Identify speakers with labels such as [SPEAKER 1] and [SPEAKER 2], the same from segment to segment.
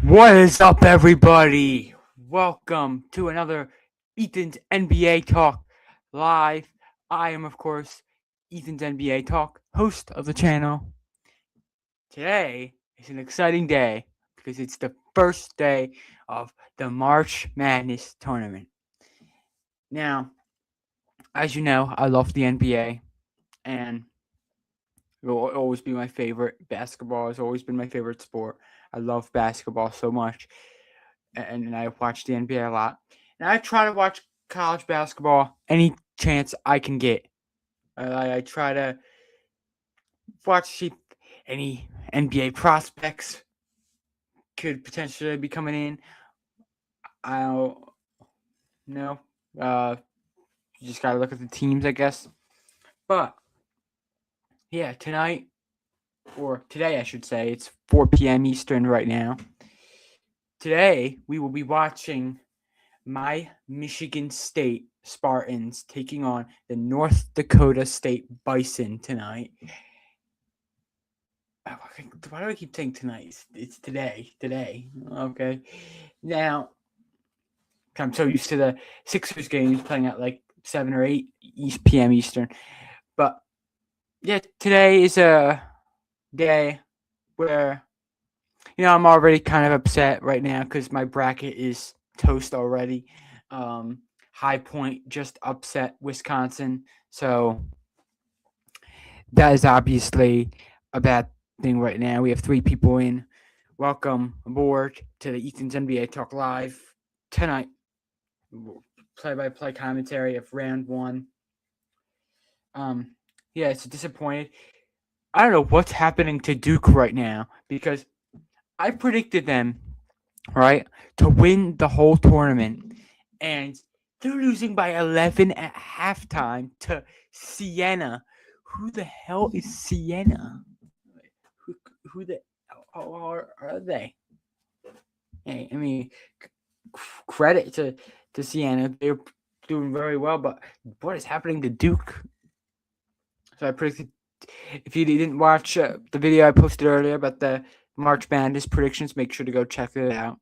[SPEAKER 1] What is up, everybody? Welcome to another Ethan's NBA Talk live. I am, of course, Ethan's NBA Talk, host of the channel. Today is an exciting day because it's the first day of the March Madness tournament. Now, as you know, I love the NBA, and it will always be my favorite. Basketball has always been my favorite sport. I love basketball so much, and I watch the NBA a lot. And I try to watch college basketball any chance I can get. I try to watch any NBA prospects could potentially be coming in. I don't know. You just gotta look at the teams, I guess. But yeah, tonight or today, I should say, it's 4 p.m. Eastern right now. Today we will be watching my Michigan State Spartans taking on the North Dakota State Bison tonight. Why do I keep saying tonight? It's today. Today. Okay. Now, I'm so used to the Sixers games playing at like 7 or 8 p.m. Eastern. But yeah, today is a day where, I'm already kind of upset right now because my bracket is toast already. High Point just upset Wisconsin. So that is obviously a bad thing right now. We have 3 people in. Welcome aboard to the Ethan's NBA Talk Live tonight. Play-by-play commentary of round 1. Yeah, it's disappointed. I don't know what's happening to Duke right now because I predicted them, right, to win the whole tournament, and they're losing by 11 at halftime to Siena. Who the hell is Siena? Who the hell are they? Hey, I mean, credit to Siena. They're doing very well, but what is happening to Duke? So I predicted, if you didn't watch the video I posted earlier about the March Madness predictions, make sure to go check it out.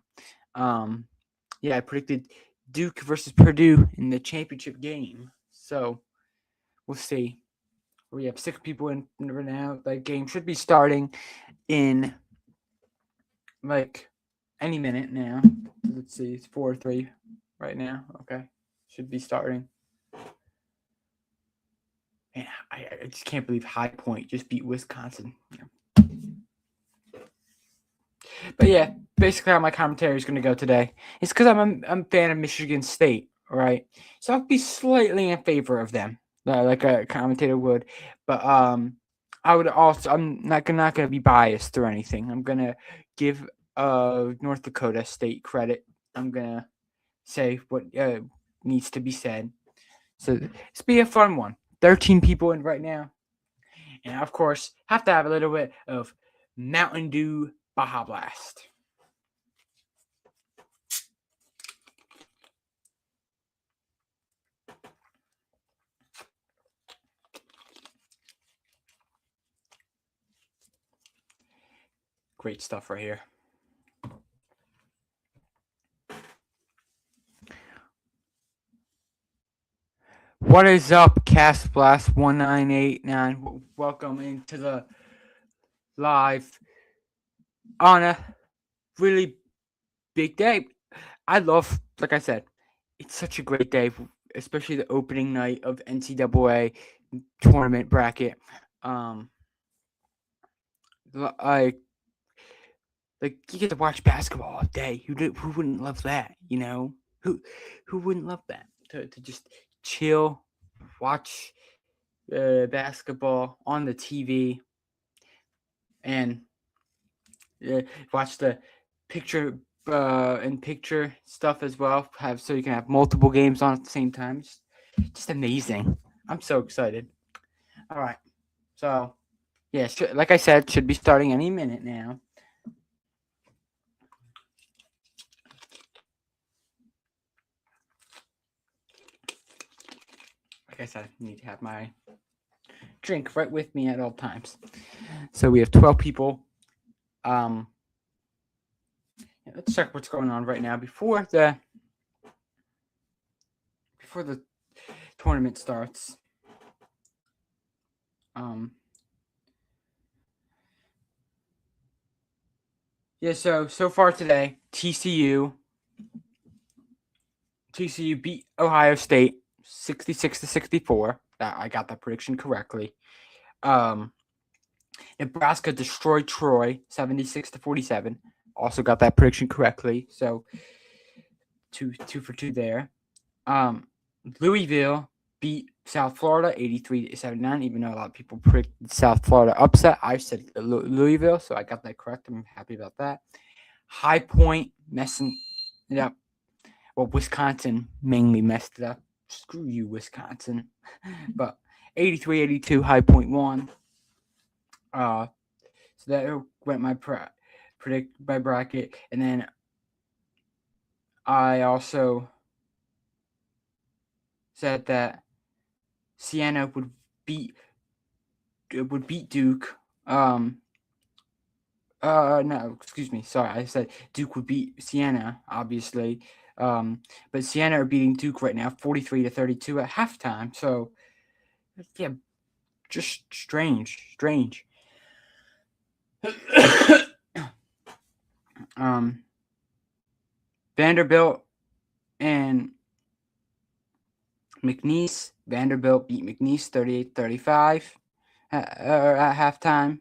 [SPEAKER 1] I predicted Duke versus Purdue in the championship game. So we'll see. We have 6 people in right now. The game should be starting in like any minute now. Let's see, it's 4-3 right now. Okay, should be starting. Man, I just can't believe High Point just beat Wisconsin. But yeah, basically how my commentary is going to go today is because I'm a fan of Michigan State, right? So I'll be slightly in favor of them, like a commentator would. But I would also, I'm not gonna be biased or anything. I'm gonna give North Dakota State credit. I'm gonna say what needs to be said. So it's be a fun one. 13 people in right now, and of course have to have a little bit of Mountain Dew Baja Blast. Great stuff right here. What is up, Cast Blast 1989? Welcome into the live on a really big day. I love, like I said, it's such a great day, especially the opening night of NCAA tournament bracket. I like you get to watch basketball all day. Who wouldn't love that? Who wouldn't love that? To just chill, watch basketball on the TV, and watch the picture in picture stuff as well. So you can have multiple games on at the same time. Just amazing. I'm so excited. All right, so yeah, like I said, should be starting any minute now. Like I said, I need to have my drink right with me at all times. So we have 12 people. let's check what's going on right now before the tournament starts. Yeah, so far today, TCU beat Ohio State 66-64. I got that prediction correctly. Nebraska destroyed Troy 76-47. Also got that prediction correctly. So two for two there. Louisville beat South Florida 83-79. Even though a lot of people predicted South Florida upset, I said Louisville, so I got that correct. I'm happy about that. High Point messing it up. Well, Wisconsin mainly messed it up. Screw you, Wisconsin. But 83-82, High Point won. So that went my bracket, and then I also said that Siena would beat Duke. No, excuse me. Sorry, I said Duke would beat Siena, obviously. But Siena are beating Duke right now, 43-32 at halftime. So, yeah, just strange. Vanderbilt and McNeese. Vanderbilt beat McNeese 38-35 at halftime.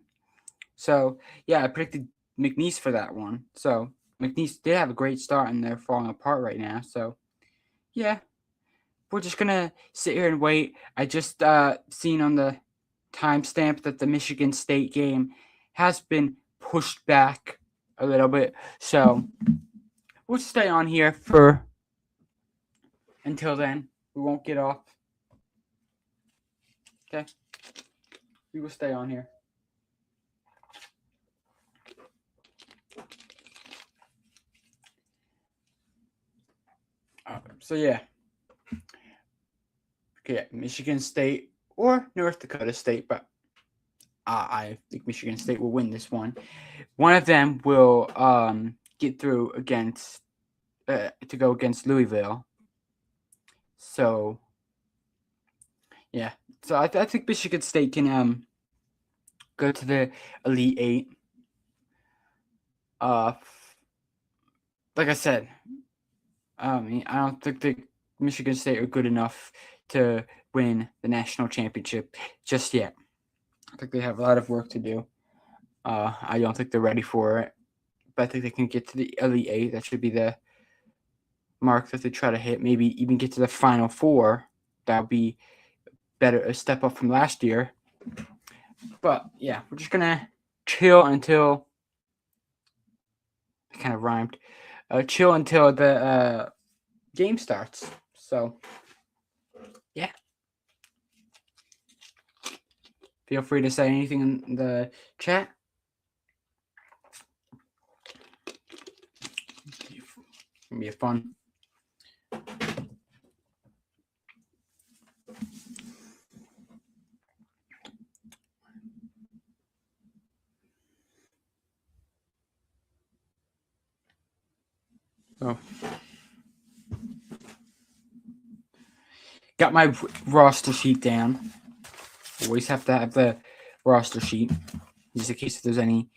[SPEAKER 1] So, yeah, I predicted McNeese for that one. So, McNeese did have a great start, and they're falling apart right now. So, yeah, we're just going to sit here and wait. I just seen on the timestamp that the Michigan State game has been pushed back a little bit. So, we'll stay on here for until then. We won't get off. Okay? We will stay on here. So, yeah. Okay, Michigan State or North Dakota State, but I think Michigan State will win this one. One of them will get through against to go against Louisville. So, yeah. So I think Michigan State can go to the Elite Eight. Like I said, I don't think the Michigan State are good enough to win the national championship just yet. I think they have a lot of work to do. I don't think they're ready for it, but I think they can get to the Elite Eight. That should be the mark that they try to hit. Maybe even get to the Final Four. That would be better, a step up from last year. But yeah, we're just gonna chill until it kind of rhymed. Chill until the game starts. So yeah. Feel free to say anything in the chat. It's gonna be fun. Oh. Got my roster sheet down. Always have to have the roster sheet, just in case if there's any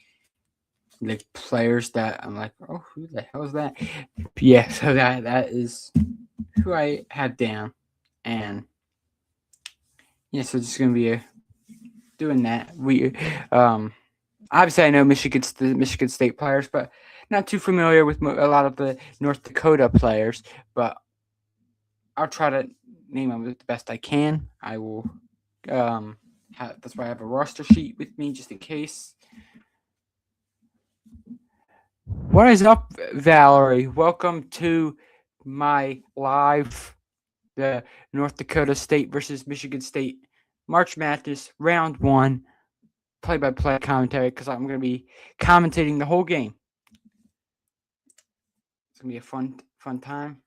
[SPEAKER 1] like players that I'm like, oh, who the hell is that? Yeah, so that is who I had down, and yeah, so just gonna be doing that. We obviously I know Michigan State players, but not too familiar with a lot of the North Dakota players. But I'll try to name them the best I can. I will. That's why I have a roster sheet with me just in case. What is up, Valerie? Welcome to my live, the North Dakota State versus Michigan State March Madness Round 1 play-by-play commentary, because I'm going to be commentating the whole game. It's going to be a fun time.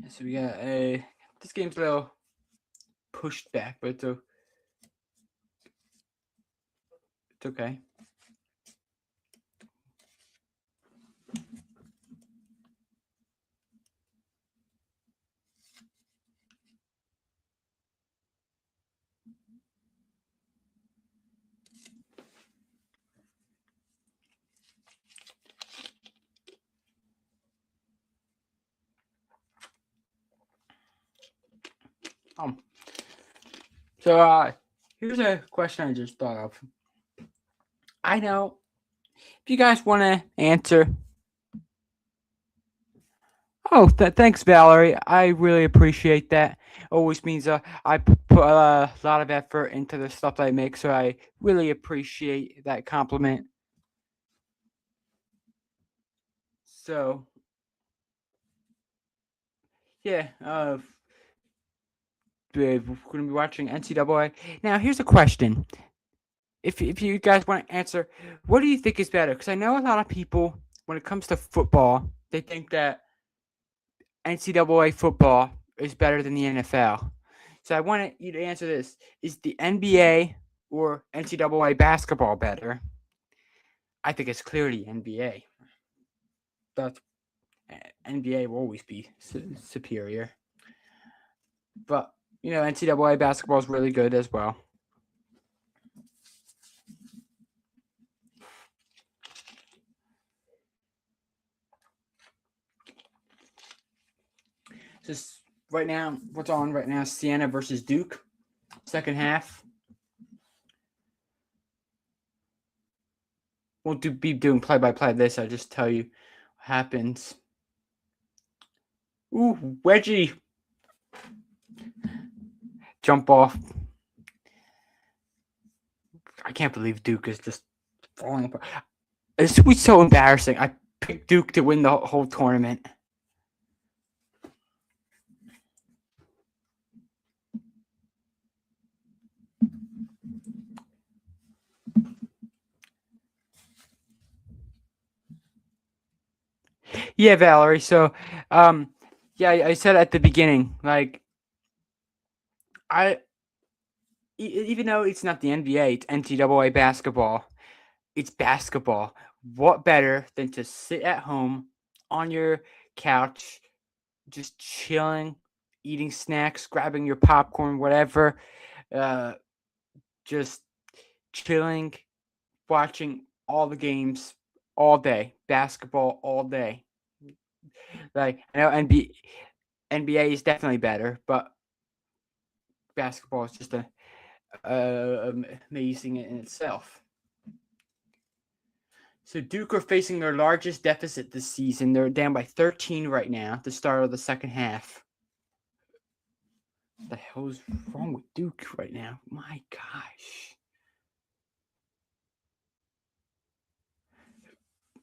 [SPEAKER 1] So we got this game's a little pushed back, but It's okay. So here's a question I just thought of. I know if you guys want to answer. Oh, thanks, Valerie. I really appreciate that. Always means I put a lot of effort into the stuff I make, so I really appreciate that compliment. So, yeah, we're going to be watching NCAA. Now, here's a question. If you guys want to answer, what do you think is better? Because I know a lot of people, when it comes to football, they think that NCAA football is better than the NFL. So I want you to answer this. Is the NBA or NCAA basketball better? I think it's clearly NBA. But NBA will always be superior. But, NCAA basketball is really good as well. Just right now, what's on right now? Siena versus Duke, second half. Won't be doing play-by-play of this. I'll just tell you what happens. Ooh, wedgie. Jump off. I can't believe Duke is just falling apart. This was so embarrassing. I picked Duke to win the whole tournament. Yeah, Valerie. So, yeah, I said at the beginning, like, even though it's not the NBA, it's NCAA basketball. It's basketball. What better than to sit at home on your couch, just chilling, eating snacks, grabbing your popcorn, whatever, just chilling, watching all the games all day, basketball all day. Like, I know NBA is definitely better, but basketball is just amazing in itself. So Duke are facing their largest deficit this season. They're down by 13 right now at the start of the second half. What the hell is wrong with Duke right now? My gosh.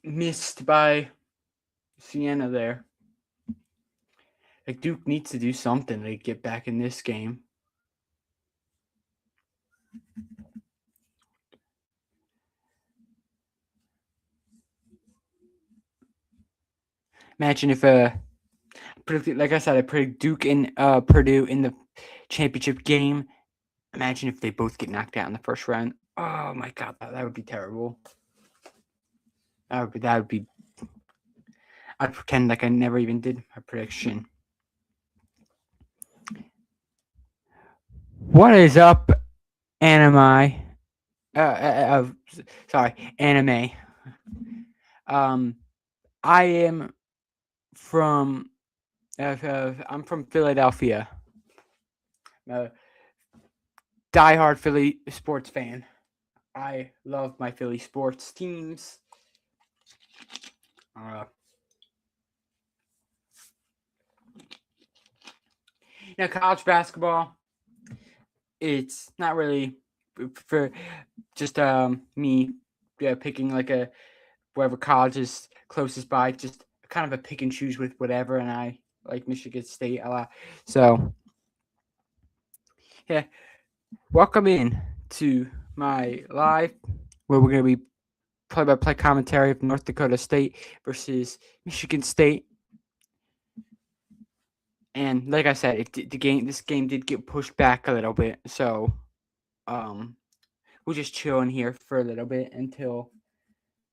[SPEAKER 1] Missed by Siena there. Like, Duke needs to do something to get back in this game. Imagine if like I said, I predict Duke and Purdue in the championship game. Imagine if they both get knocked out in the first round. Oh my god, that would be terrible. That would be. I'd pretend like I never even did my prediction. What is up, anime? Sorry, anime. I am from. I'm from Philadelphia. Diehard Philly sports fan. I love my Philly sports teams. College basketball, it's not really for just me picking like wherever college is closest by, just kind of a pick and choose with whatever, and I like Michigan State a lot. So, yeah, welcome in to my live where we're going to be play-by-play commentary of North Dakota State versus Michigan State. And like I said, this game did get pushed back a little bit, so we'll just chill in here for a little bit until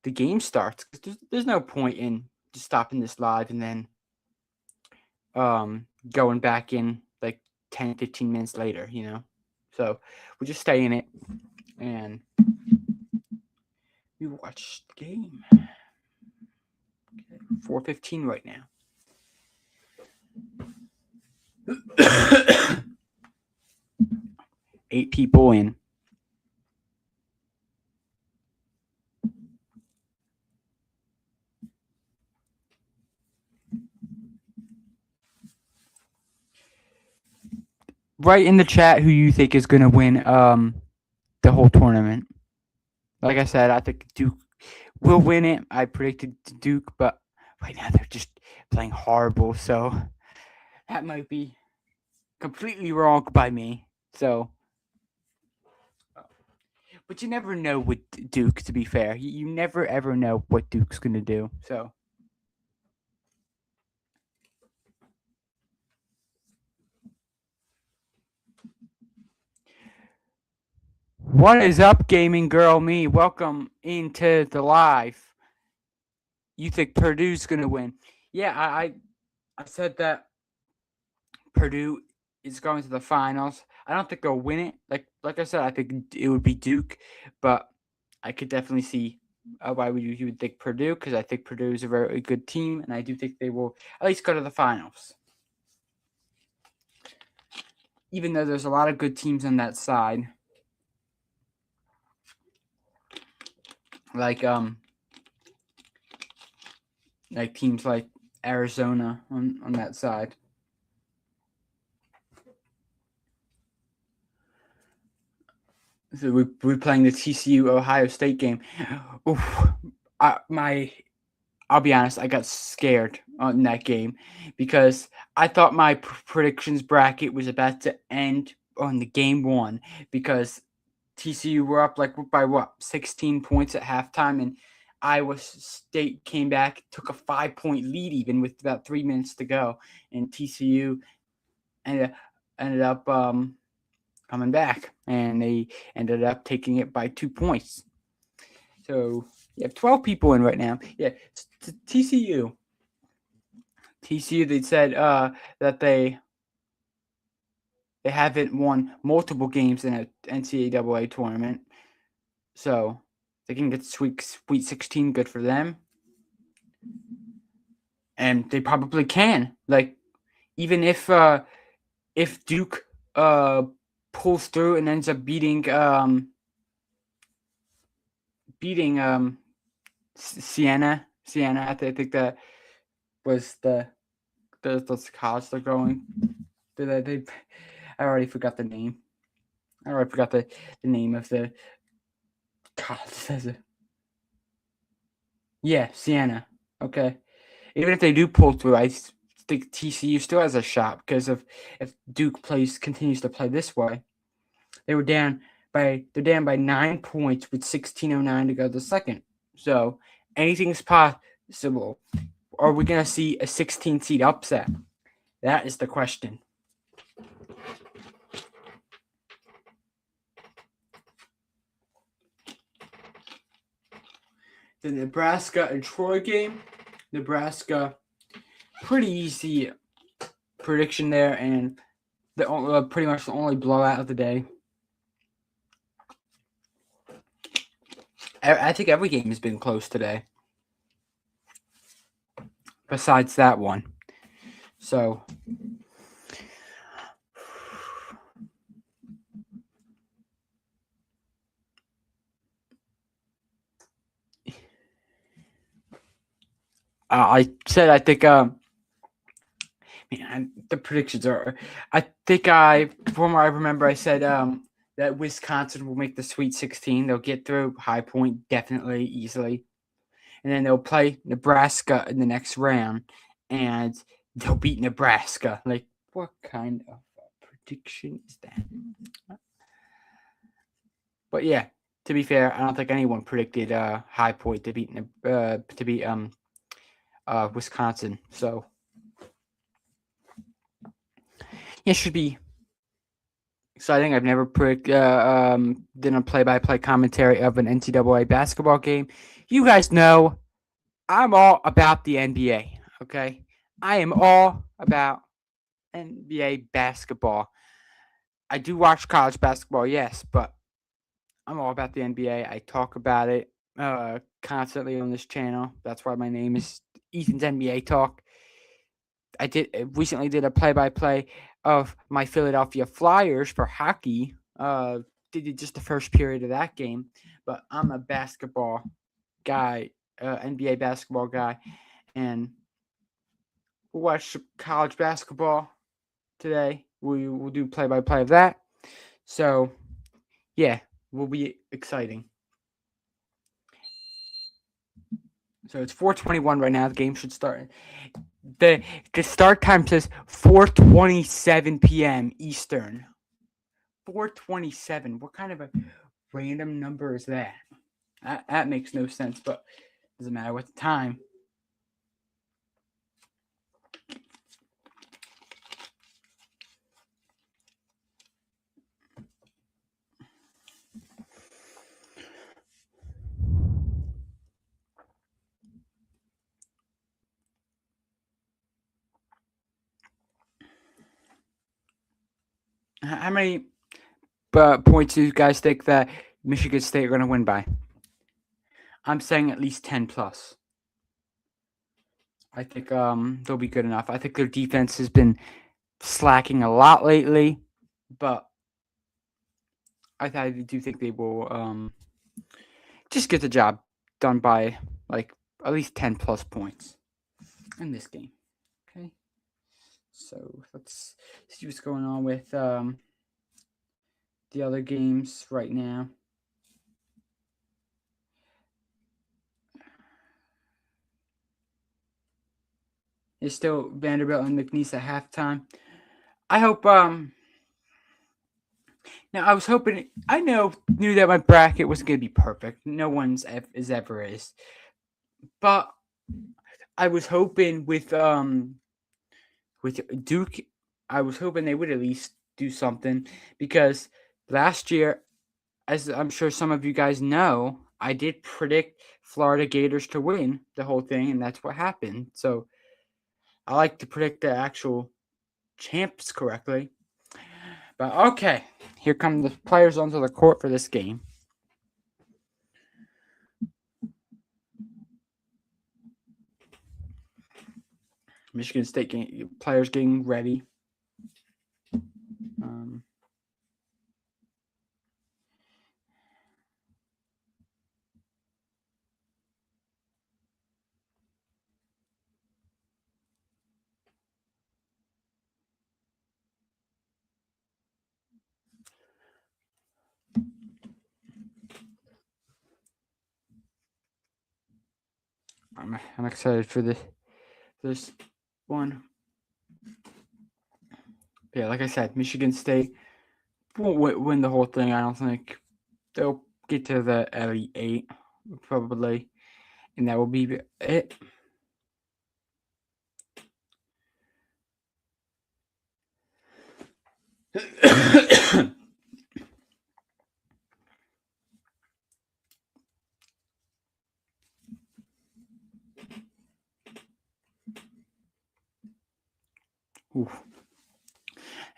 [SPEAKER 1] the game starts. 'Cause there's no point in just stopping this live and then going back in like 10, 15 minutes later, So we'll just stay in it and we watch the game. Okay, 4:15 right now. 8 people in. Write in the chat who you think is going to win the whole tournament. Like I said, I think Duke will win it. I predicted Duke, but right now they're just playing horrible. So that might be completely wrong by me. So, but you never know with Duke, to be fair. You never, ever know what Duke's going to do. So. What is up, gaming girl me? Welcome into the live. You think Purdue's going to win? Yeah, I said that Purdue is going to the finals. I don't think they'll win it. Like I said, I think it would be Duke, but I could definitely see why you would think Purdue, because I think Purdue is a very good team, and I do think they will at least go to the finals. Even though there's a lot of good teams on that side. Like teams like Arizona on that side. So we're playing the TCU Ohio State game. Oof, I'll be honest, I got scared in that game because I thought my predictions bracket was about to end on the game one because TCU were up by 16 points at halftime, and Iowa State came back, took a 5-point lead even with about 3 minutes to go, and TCU ended up coming back, and they ended up taking it by 2 points. So you have 12 people in right now. Yeah, TCU. They said that they haven't won multiple games in an NCAA tournament, so they can get Sweet 16. Good for them, and they probably can. Even if Duke pulls through and ends up beating Siena. I think that was the college they're going. I already forgot the name. I already forgot the name of the college. Yeah, Siena. Okay. Even if they do pull through, I think TCU still has a shot because if Duke continues to play this way, they're down by 9 points with 16:09 to go to the second. So anything is possible. Are we gonna see a 16 seed upset? That is the question. The Nebraska and Troy game. Nebraska, pretty easy prediction there, and pretty much the only blowout of the day. I think every game has been close today, besides that one. So I said I think the predictions are. I think from what I remember, I said that Wisconsin will make the Sweet 16. They'll get through. High Point definitely easily, and then they'll play Nebraska in the next round, and they'll beat Nebraska. Like, what kind of prediction is that? But yeah, to be fair, I don't think anyone predicted High Point to beat Wisconsin. So yeah, should be exciting. I've never done a play-by-play commentary of an NCAA basketball game. You guys know I'm all about the NBA. Okay, I am all about NBA basketball. I do watch college basketball, yes, but I'm all about the NBA. I talk about it constantly on this channel. That's why my name is Ethan's NBA Talk. Recently did a play-by-play of my Philadelphia Flyers for hockey. Did just the first period of that game, but I'm a basketball guy, NBA basketball guy, and we'll watch college basketball today. We will do play-by-play of that. So yeah, will be exciting. So it's 4:21 right now. The game should start. The the start time says 4:27 p.m. Eastern. 4:27. What kind of a random number is that? That makes no sense, but doesn't matter what the time. How many points do you guys think that Michigan State are going to win by? I'm saying at least 10 plus. I think they'll be good enough. I think their defense has been slacking a lot lately, but I do think they will just get the job done by like at least 10 plus points in this game. Okay. So let's see what's going on with the other games right now. It's still Vanderbilt and McNeese at halftime. I hope now I was hoping I knew that my bracket was gonna be perfect. No one's ever is. But I was hoping with Duke, I was hoping they would at least do something because last year, as I'm sure some of you guys know, I did predict Florida Gators to win the whole thing, and that's what happened. So I like to predict the actual champs correctly. But okay, here come the players onto the court for this game. Michigan State players getting ready. I'm excited for this one. Yeah, like I said, Michigan State won't win the whole thing. I don't think they'll get to the Elite Eight probably, and that will be it.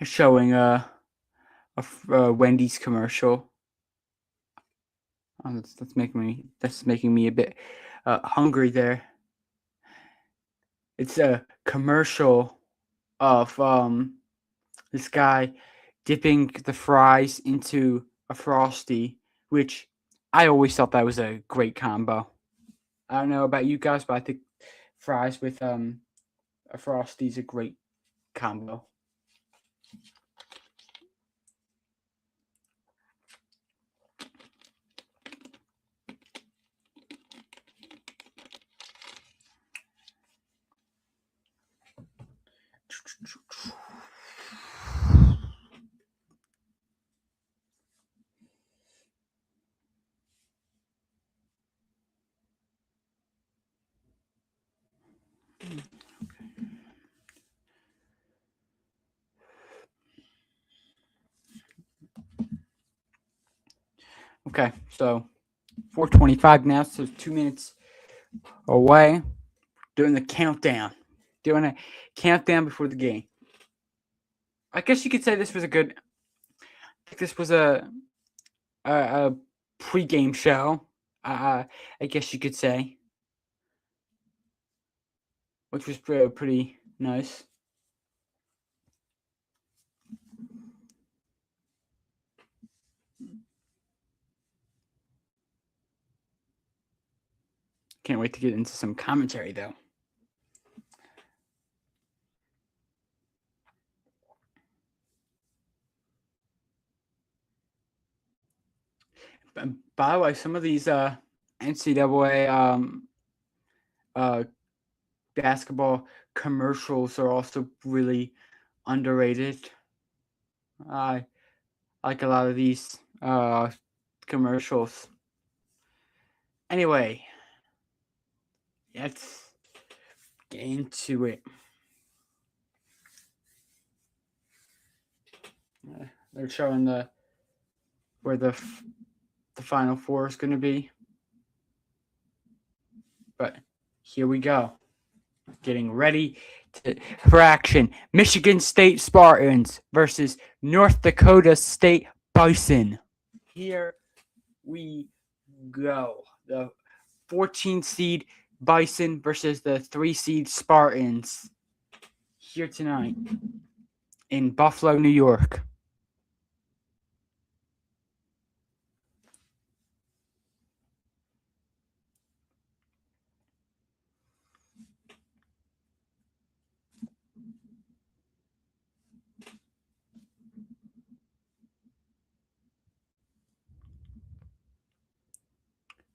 [SPEAKER 1] Showing a Wendy's commercial. That's making me a bit hungry there. It's a commercial of this guy dipping the fries into a Frosty, which I always thought that was a great combo. I don't know about you guys, but I think fries with a Frosty is a great combo. Okay, so 4:25 now, so 2 minutes away. Doing the countdown. Doing a countdown before the game. I guess you could say this was a good. This was a pre-game show. I guess you could say, which was pretty nice. Can't wait to get into some commentary though. By the way, some of these NCAA basketball commercials are also really underrated. I like a lot of these commercials. Anyway, let's get into it. They're showing where the Final Four is going to be. But here we go. Getting ready for action. Michigan State Spartans versus North Dakota State Bison. Here we go. The 14 seed Bison versus the 3 seed Spartans. Here tonight in Buffalo, New York.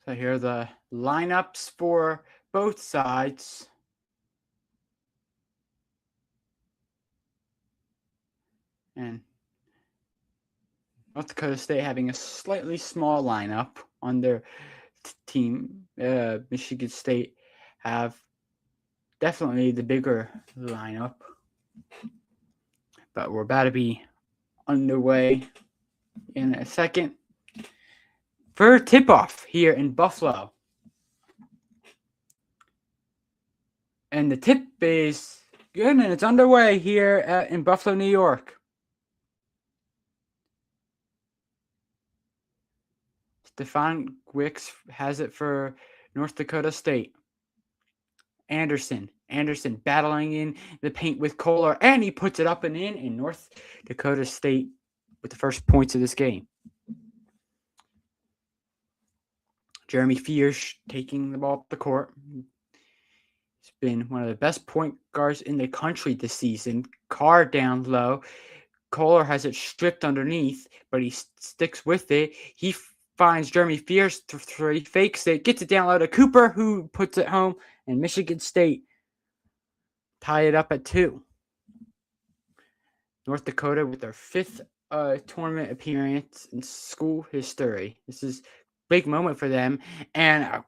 [SPEAKER 1] So here are the lineups for both sides. And North Dakota State having a slightly small lineup on their team. Michigan State have definitely the bigger lineup. But we're about to be underway in a second for tip-off here in Buffalo. And the tip is good, and it's underway here in Buffalo, New York. Stefan Wicks has it for North Dakota State. Anderson battling in the paint with Kohler, and he puts it up and in North Dakota State with the first points of this game. Jeremy Fears taking the ball up the court. He's been one of the best point guards in the country this season. Carr down low. Kohler has it stripped underneath, but he sticks with it. He finds Jeremy Fears three, fakes it, gets it down low to Cooper, who puts it home, and Michigan State tie it up at 2. North Dakota with their 5th tournament appearance in school history. This is a big moment for them, and a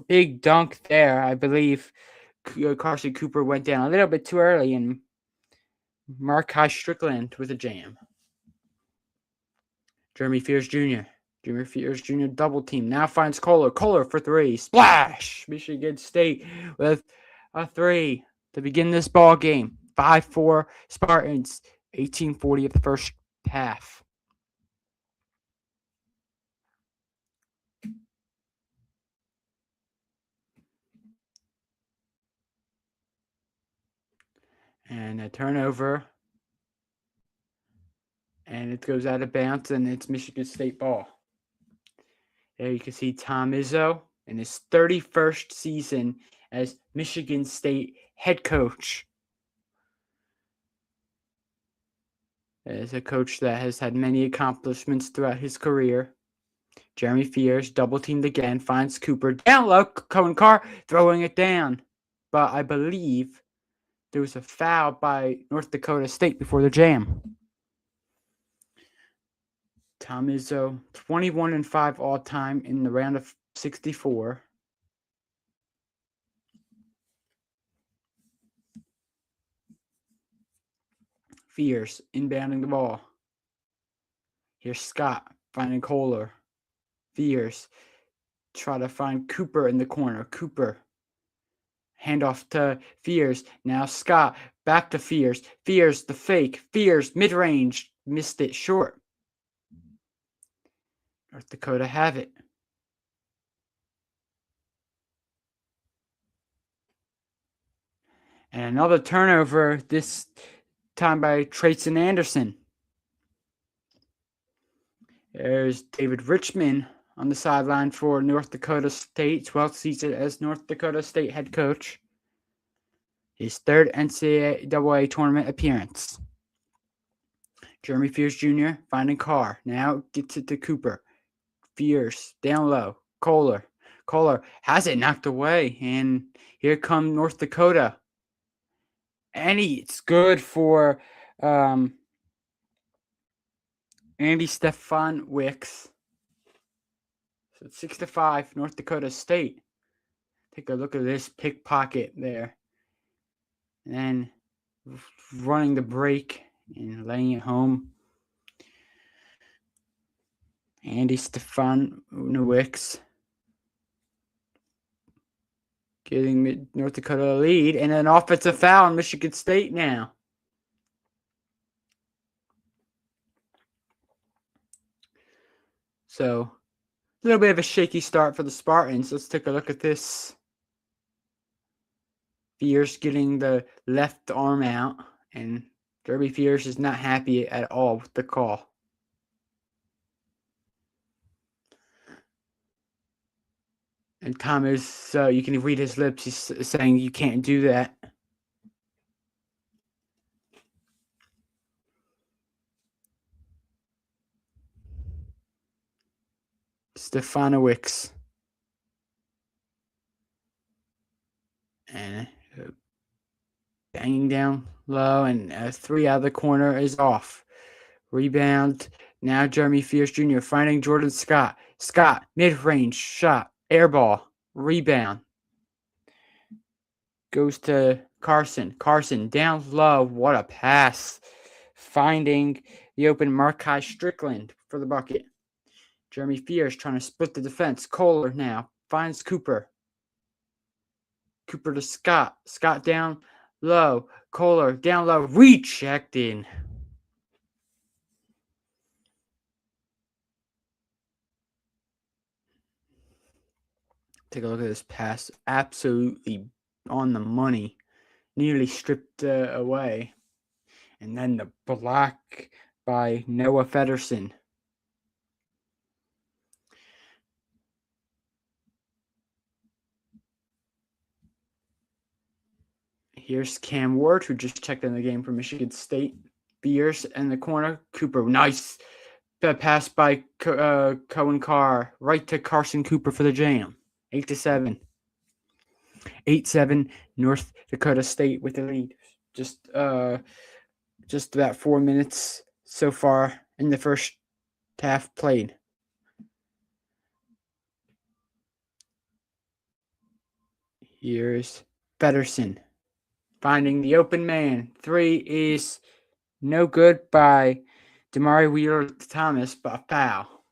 [SPEAKER 1] big dunk there. I believe Carson Cooper went down a little bit too early, and Markai Strickland with a jam. Jeremy Fears Jr. Jeremy Fears Jr. double team. Now finds Kohler. Kohler for 3. Splash! Michigan State with a 3 to begin this ball game. 5-4 Spartans. 18:40 of the first half. And a turnover. And it goes out of bounds, and it's Michigan State ball. There you can see Tom Izzo in his 31st season as Michigan State head coach. As a coach that has had many accomplishments throughout his career. Jeremy Fears double-teamed again, finds Cooper. Down low, Cohen Carr throwing it down. But I believe there was a foul by North Dakota State before the jam. Tom Izzo, 21-5 all-time in the round of 64. Fears inbounding the ball. Here's Scott finding Kohler. Fears. Try to find Cooper in the corner. Cooper. Handoff to Fears. Now Scott. Back to Fears. Fears, the fake. Fears, mid-range. Missed it short. North Dakota have it. And another turnover, this time by Trayson Anderson. There's David Richmond on the sideline for North Dakota State, 12th season as North Dakota State head coach. His third NCAA tournament appearance. Jeremy Fears Jr. finding Carr. Now gets it to Cooper. Fears down low. Kohler. Kohler has it knocked away. And here come North Dakota. And it's good for Andy Stefan Wicks. So it's 6-5, North Dakota State. Take a look at this pickpocket there. And then running the break and laying it home. Andy Stefan Wicks getting North Dakota a lead. And an offensive foul on Michigan State now. So, a little bit of a shaky start for the Spartans. Let's take a look at this. Fears getting the left arm out. And Derby Fears is not happy at all with the call. And Thomas, you can read his lips. He's saying you can't do that. Stefanowicz. And banging down low, and 3 out of the corner is off. Rebound. Now Jeremy Fears Jr. finding Jordan Scott. Scott, mid-range shot. Air ball. Rebound. Goes to Carson. Carson down low. What a pass. Finding the open Markai Strickland for the bucket. Jeremy Fears trying to split the defense. Kohler now finds Cooper. Cooper to Scott. Scott down low. Kohler down low. Rejected. Take a look at this pass. Absolutely on the money. Nearly stripped away. And then the block by Noah Federson. Here's Cam Ward, who just checked in the game for Michigan State. Fears in the corner. Cooper, nice pass by Cohen Carr. Right to Carson Cooper for the jam. 8-7. 8-7, North Dakota State with the lead. Just about 4 minutes so far in the first half played. Here's Federson finding the open man. 3 is no good by Damari Wheeler Thomas, but a foul.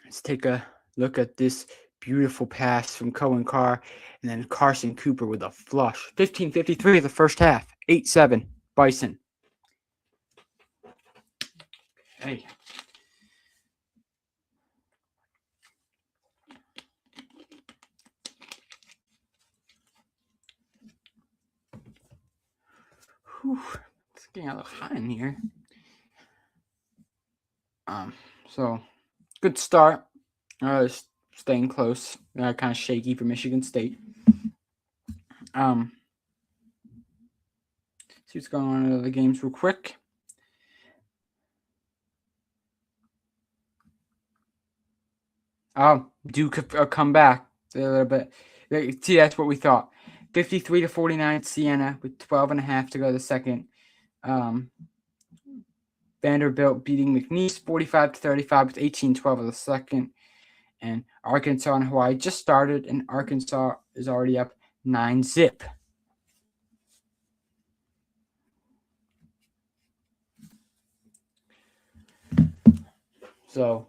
[SPEAKER 1] Let's take a look at this beautiful pass from Cohen Carr, and then Carson Cooper with a flush. 15:53 of the first half. 8-7, Bison. Hey. Whew. It's getting a little hot in here. So good start. Staying close. Kind of shaky for Michigan State. See what's going on in the games real quick. Duke come back a little bit. See, that's what we thought. 53-49 Siena with 12.5 to go the second. Vanderbilt beating McNeese 45-35 with 18-12 of the second. And Arkansas and Hawaii just started, and Arkansas is already up 9-zip. So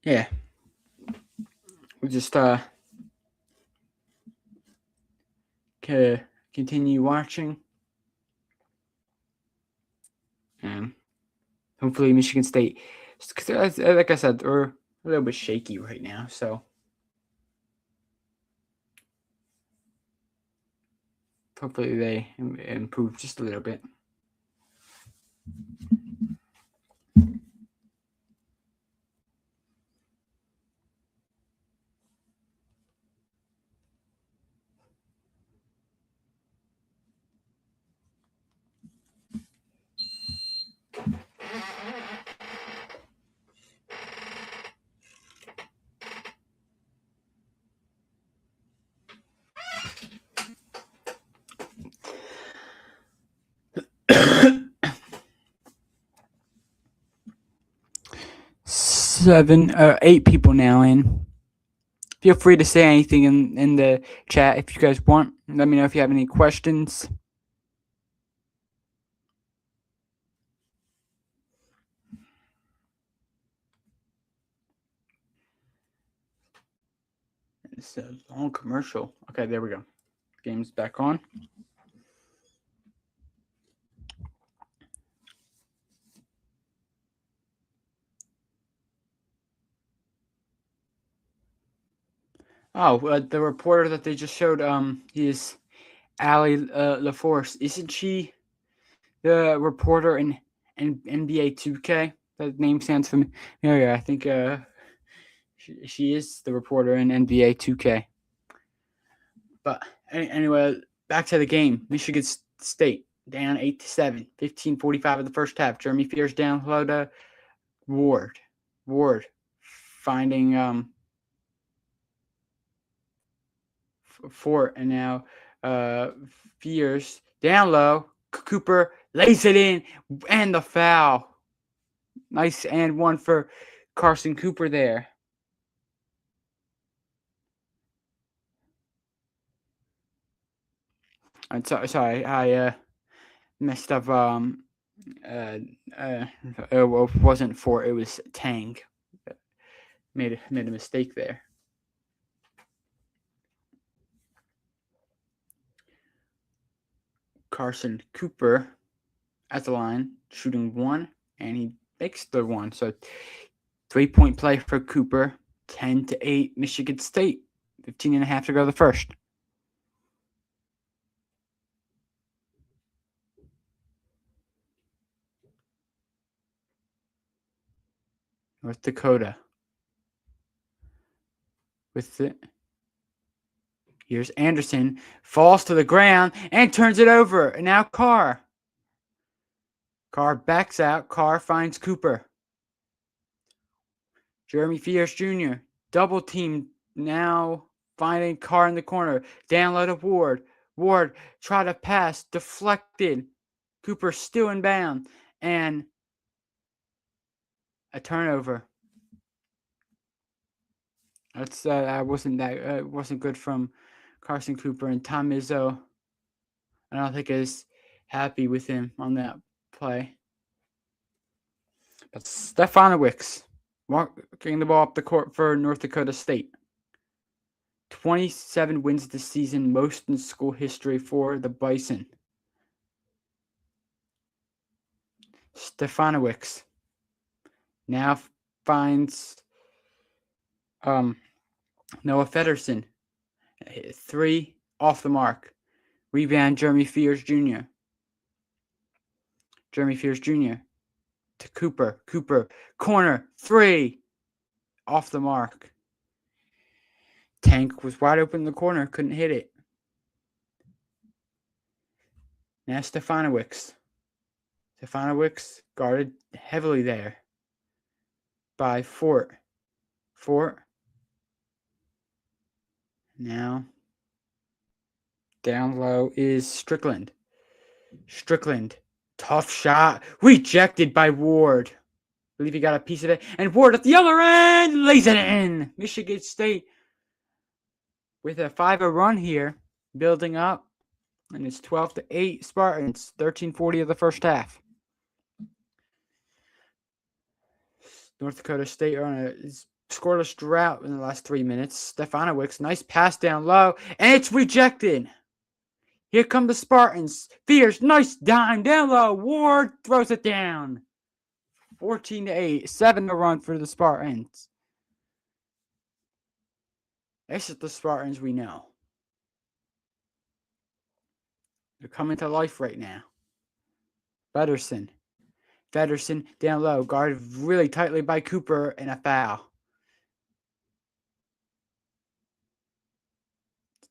[SPEAKER 1] yeah, we'll just continue watching, and hopefully Michigan State, cause like I said, we're a little bit shaky right now, so hopefully they improve just a little bit. Eight people now in. Feel free to say anything in the chat if you guys want. Let me know if you have any questions. It's a long commercial. Okay, there we go. Game's back on. Oh, the reporter that they just showed, is Allie LaForce. Isn't she the reporter in NBA 2K? That name sounds familiar. I think she is the reporter in NBA 2K. But anyway, back to the game. Michigan State down 8-7, 15:45 of the first half. Jeremy Fears down low to Ward. Ward finding Fort, and now Fears down low. Cooper lays it in, and the foul. Nice and one for Carson Cooper there. I'm sorry, I messed up. It wasn't Fort, it was Tang. Made a mistake there. Carson Cooper at the line, shooting one, and he makes the one. So 3-point play for Cooper, 10-8 Michigan State, 15.5 to go the first. North Dakota with it. Here's Anderson, falls to the ground and turns it over. And now Carr backs out. Carr finds Cooper. Jeremy Fears Jr. double team, now finding Carr in the corner. Down low to Ward. Ward tried to pass, deflected. Cooper still inbound, and a turnover. That's wasn't good from Carson Cooper, and Tom Izzo, I don't think is happy with him on that play. But Stefanowicz walking the ball up the court for North Dakota State. 27 wins this season, most in school history for the Bison. Stefanowicz now finds Noah Federson. 3 off the mark. Rebound, Jeremy Fears Jr. Jeremy Fears Jr. to Cooper. Cooper, corner, 3 off the mark. Tank was wide open in the corner, couldn't hit it. Now Stefanowicz. Stefanowicz guarded heavily there by Fort. Now down low is Strickland. Tough shot. Rejected by Ward. I believe he got a piece of it. And Ward at the other end lays it in. Michigan State with a 5-0 run here, building up. And it's 12-8 Spartans. 13:40 of the first half. North Dakota State are on a scoreless drought in the last 3 minutes. Stefanovic, nice pass down low, and it's rejected. Here come the Spartans. Fierce, nice dime down low. Ward throws it down. 14-8, 7 to run for the Spartans. This is the Spartans we know. They're coming to life right now. Federson down low, guarded really tightly by Cooper, and a foul.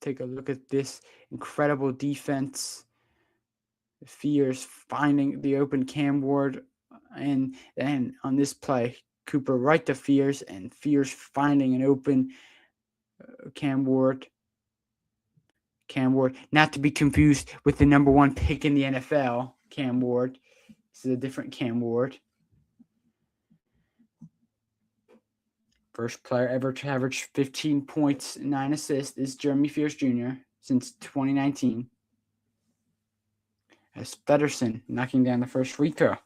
[SPEAKER 1] Take a look at this incredible defense. Fears finding the open Cam Ward, and then on this play, Cooper right to Fears, and Fears finding an open Cam Ward. Cam Ward, not to be confused with the number 1 pick in the NFL, Cam Ward. This is a different Cam Ward. First player ever to average 15 points and 9 assists is Jeremy Fears Jr. since 2019. As Federson knocking down the first free throw.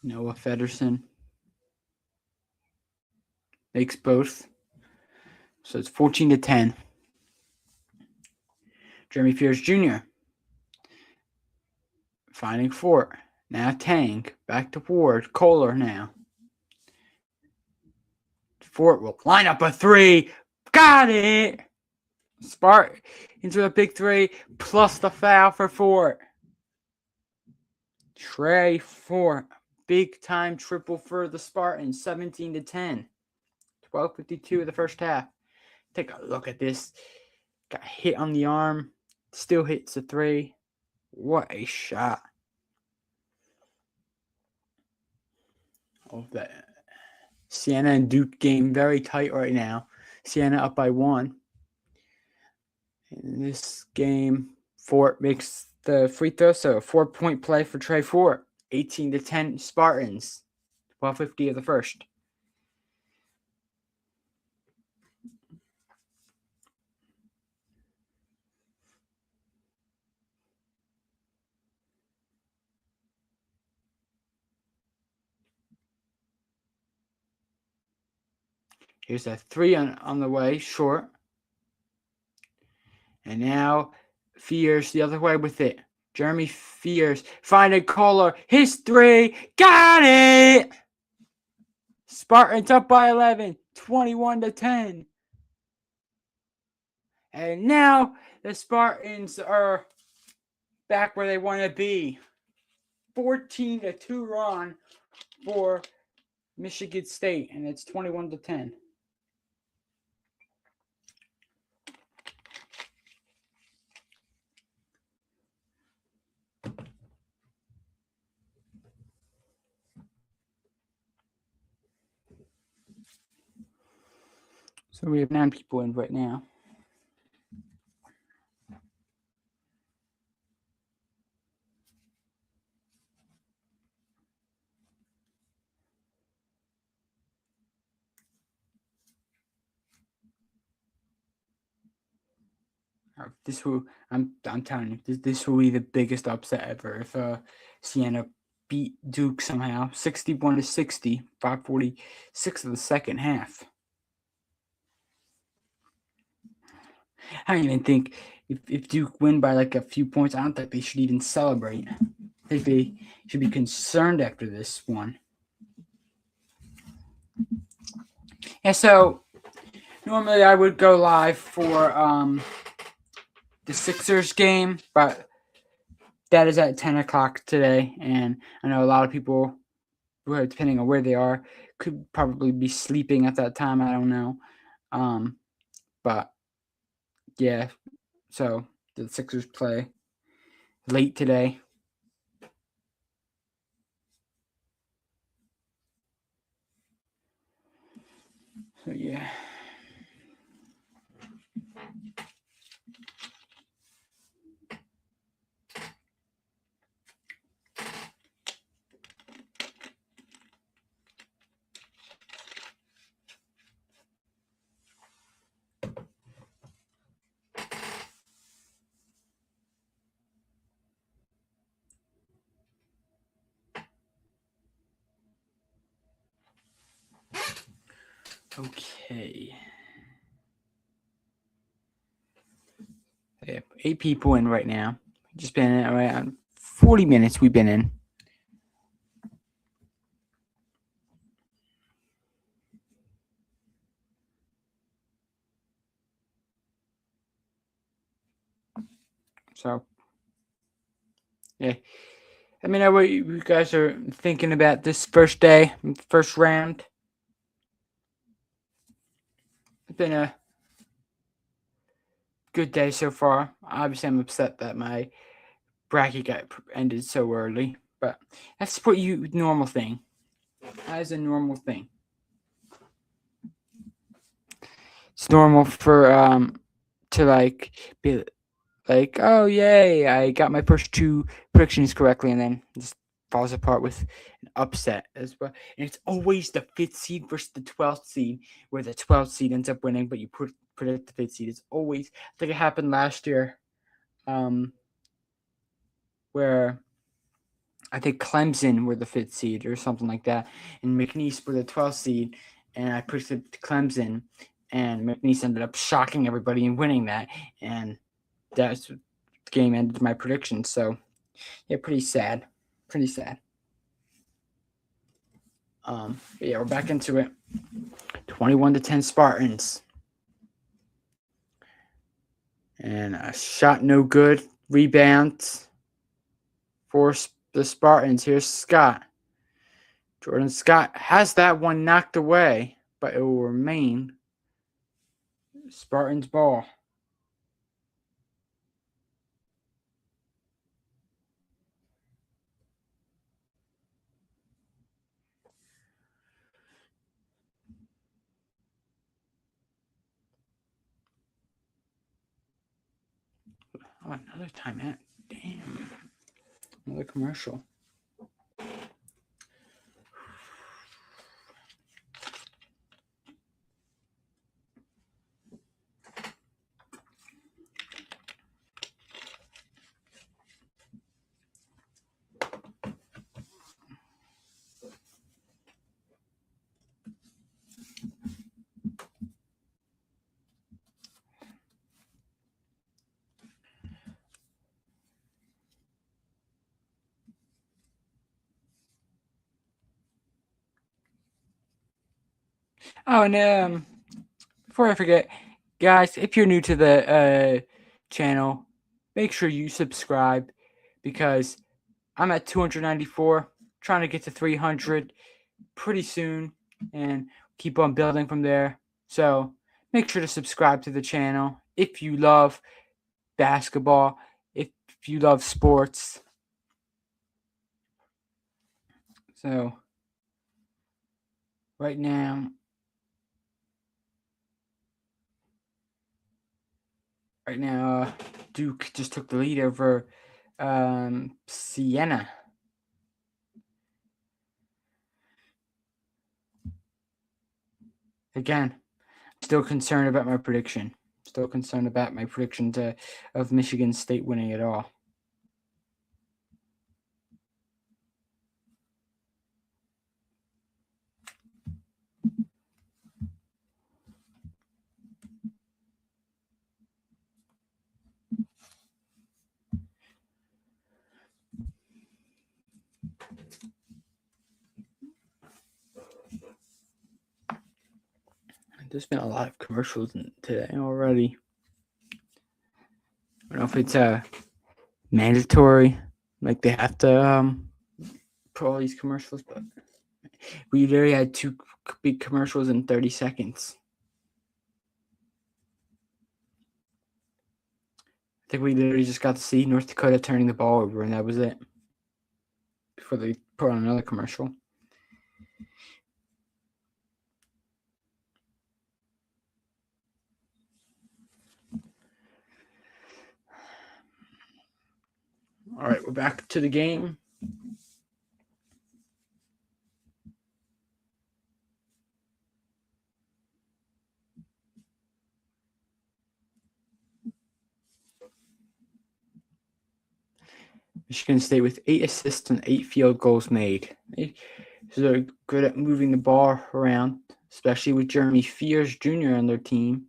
[SPEAKER 1] Noah Federson makes both. So it's 14-10. Jeremy Fears Jr. finding Fort. Now Tank. Back to Ward. Kohler now. Fort will line up a 3. Got it! Spartans with a big 3 plus the foul for Fort. Trey Fort. Big time triple for the Spartans. 17-10. 12:52 of the first half. Take a look at this. Got hit on the arm. Still hits a 3. What a shot. Oh, that Siena and Duke game very tight right now. Siena up by 1. In this game, Fort makes the free throw, so a 4-point play for Trey Fort. 18-10 Spartans. 12:50 of the first. Here's a 3 on the way, short. And now Fears the other way with it. Jeremy Fears finding Kohler. His 3. Got it! Spartans up by 11. 21-10. And now the Spartans are back where they want to be. 14-2 run for Michigan State. And it's 21-10. So we have 9 people in right now. I'm telling you, this will be the biggest upset ever if Siena beat Duke somehow. 61-60, 5:46 of the second half. I don't even think if Duke win by like a few points, I don't think they should even celebrate. I think they should be concerned after this one. Yeah, so normally I would go live for the Sixers game, but that is at 10 o'clock today, and I know a lot of people, depending on where they are, could probably be sleeping at that time. I don't know. But yeah, so the Sixers play late today. So yeah. Okay. I have 8 people in right now. Just been in around 40 minutes we've been in. So, yeah. Let me know what you guys are thinking about this first day, first round. It's been a good day so far. Obviously, I'm upset that my bracket got ended so early, but that's what normal thing. That is a normal thing. It's normal for to like be like, oh yay, I got my first 2 predictions correctly, and then just falls apart with an upset as well. And it's always the 5th seed versus the 12th seed, where the 12th seed ends up winning, but you predict the 5th seed. It's always, I think it happened last year, where I think Clemson were the 5th seed or something like that, and McNeese were the 12th seed, and I predicted Clemson, and McNeese ended up shocking everybody and winning that, and that's the game ended my prediction. So yeah, pretty sad. Pretty sad. Yeah, we're back into it. 21-10 Spartans. And a shot no good. Rebound for the Spartans. Here's Scott. Jordan Scott has that one knocked away, but it will remain Spartans ball. Oh, another timeout. Damn. Another commercial. Oh, and before I forget, guys, if you're new to the channel, make sure you subscribe, because I'm at 294, trying to get to 300 pretty soon, and keep on building from there. So make sure to subscribe to the channel if you love basketball, if you love sports. So right now, Duke just took the lead over Siena. Again, still concerned about my prediction. Still concerned about my prediction of Michigan State winning it all. There's been a lot of commercials today already. I don't know if it's mandatory, like they have to put all these commercials, but we literally had 2 big commercials in 30 seconds. I think we literally just got to see North Dakota turning the ball over, and that was it, before they put on another commercial. All right, we're back to the game. Michigan State with 8 assists and 8 field goals made. So they're good at moving the ball around. especially with Jeremy Fears Jr. on their team.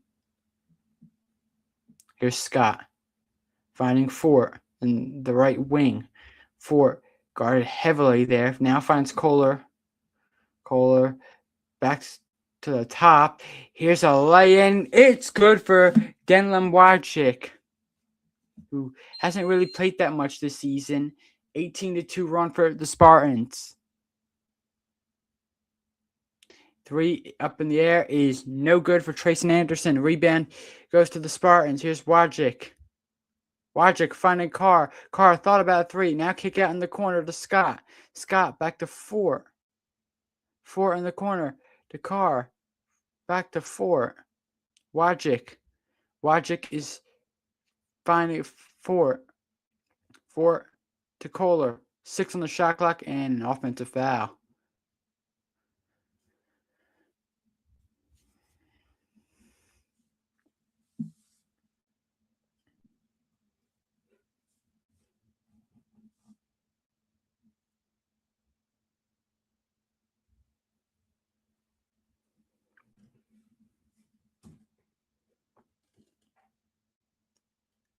[SPEAKER 1] Here's Scott finding Fort in the right wing. Fort guarded heavily there. Now finds Kohler. Kohler back to the top. Here's a lay-in. It's good for Denlam Wadchik, who hasn't really played that much this season. 18-2 run for the Spartans. 3 up in the air is no good for Trayson Anderson. Rebound goes to the Spartans. Here's Wadchik. Wadchik finding Carr. Carr thought about a 3. Now kick out in the corner to Scott. Scott back to Fort. Fort in the corner to Carr. Back to Fort. Wadchik. Wadchik is finding Fort. Fort to Kohler. 6 on the shot clock and an offensive foul.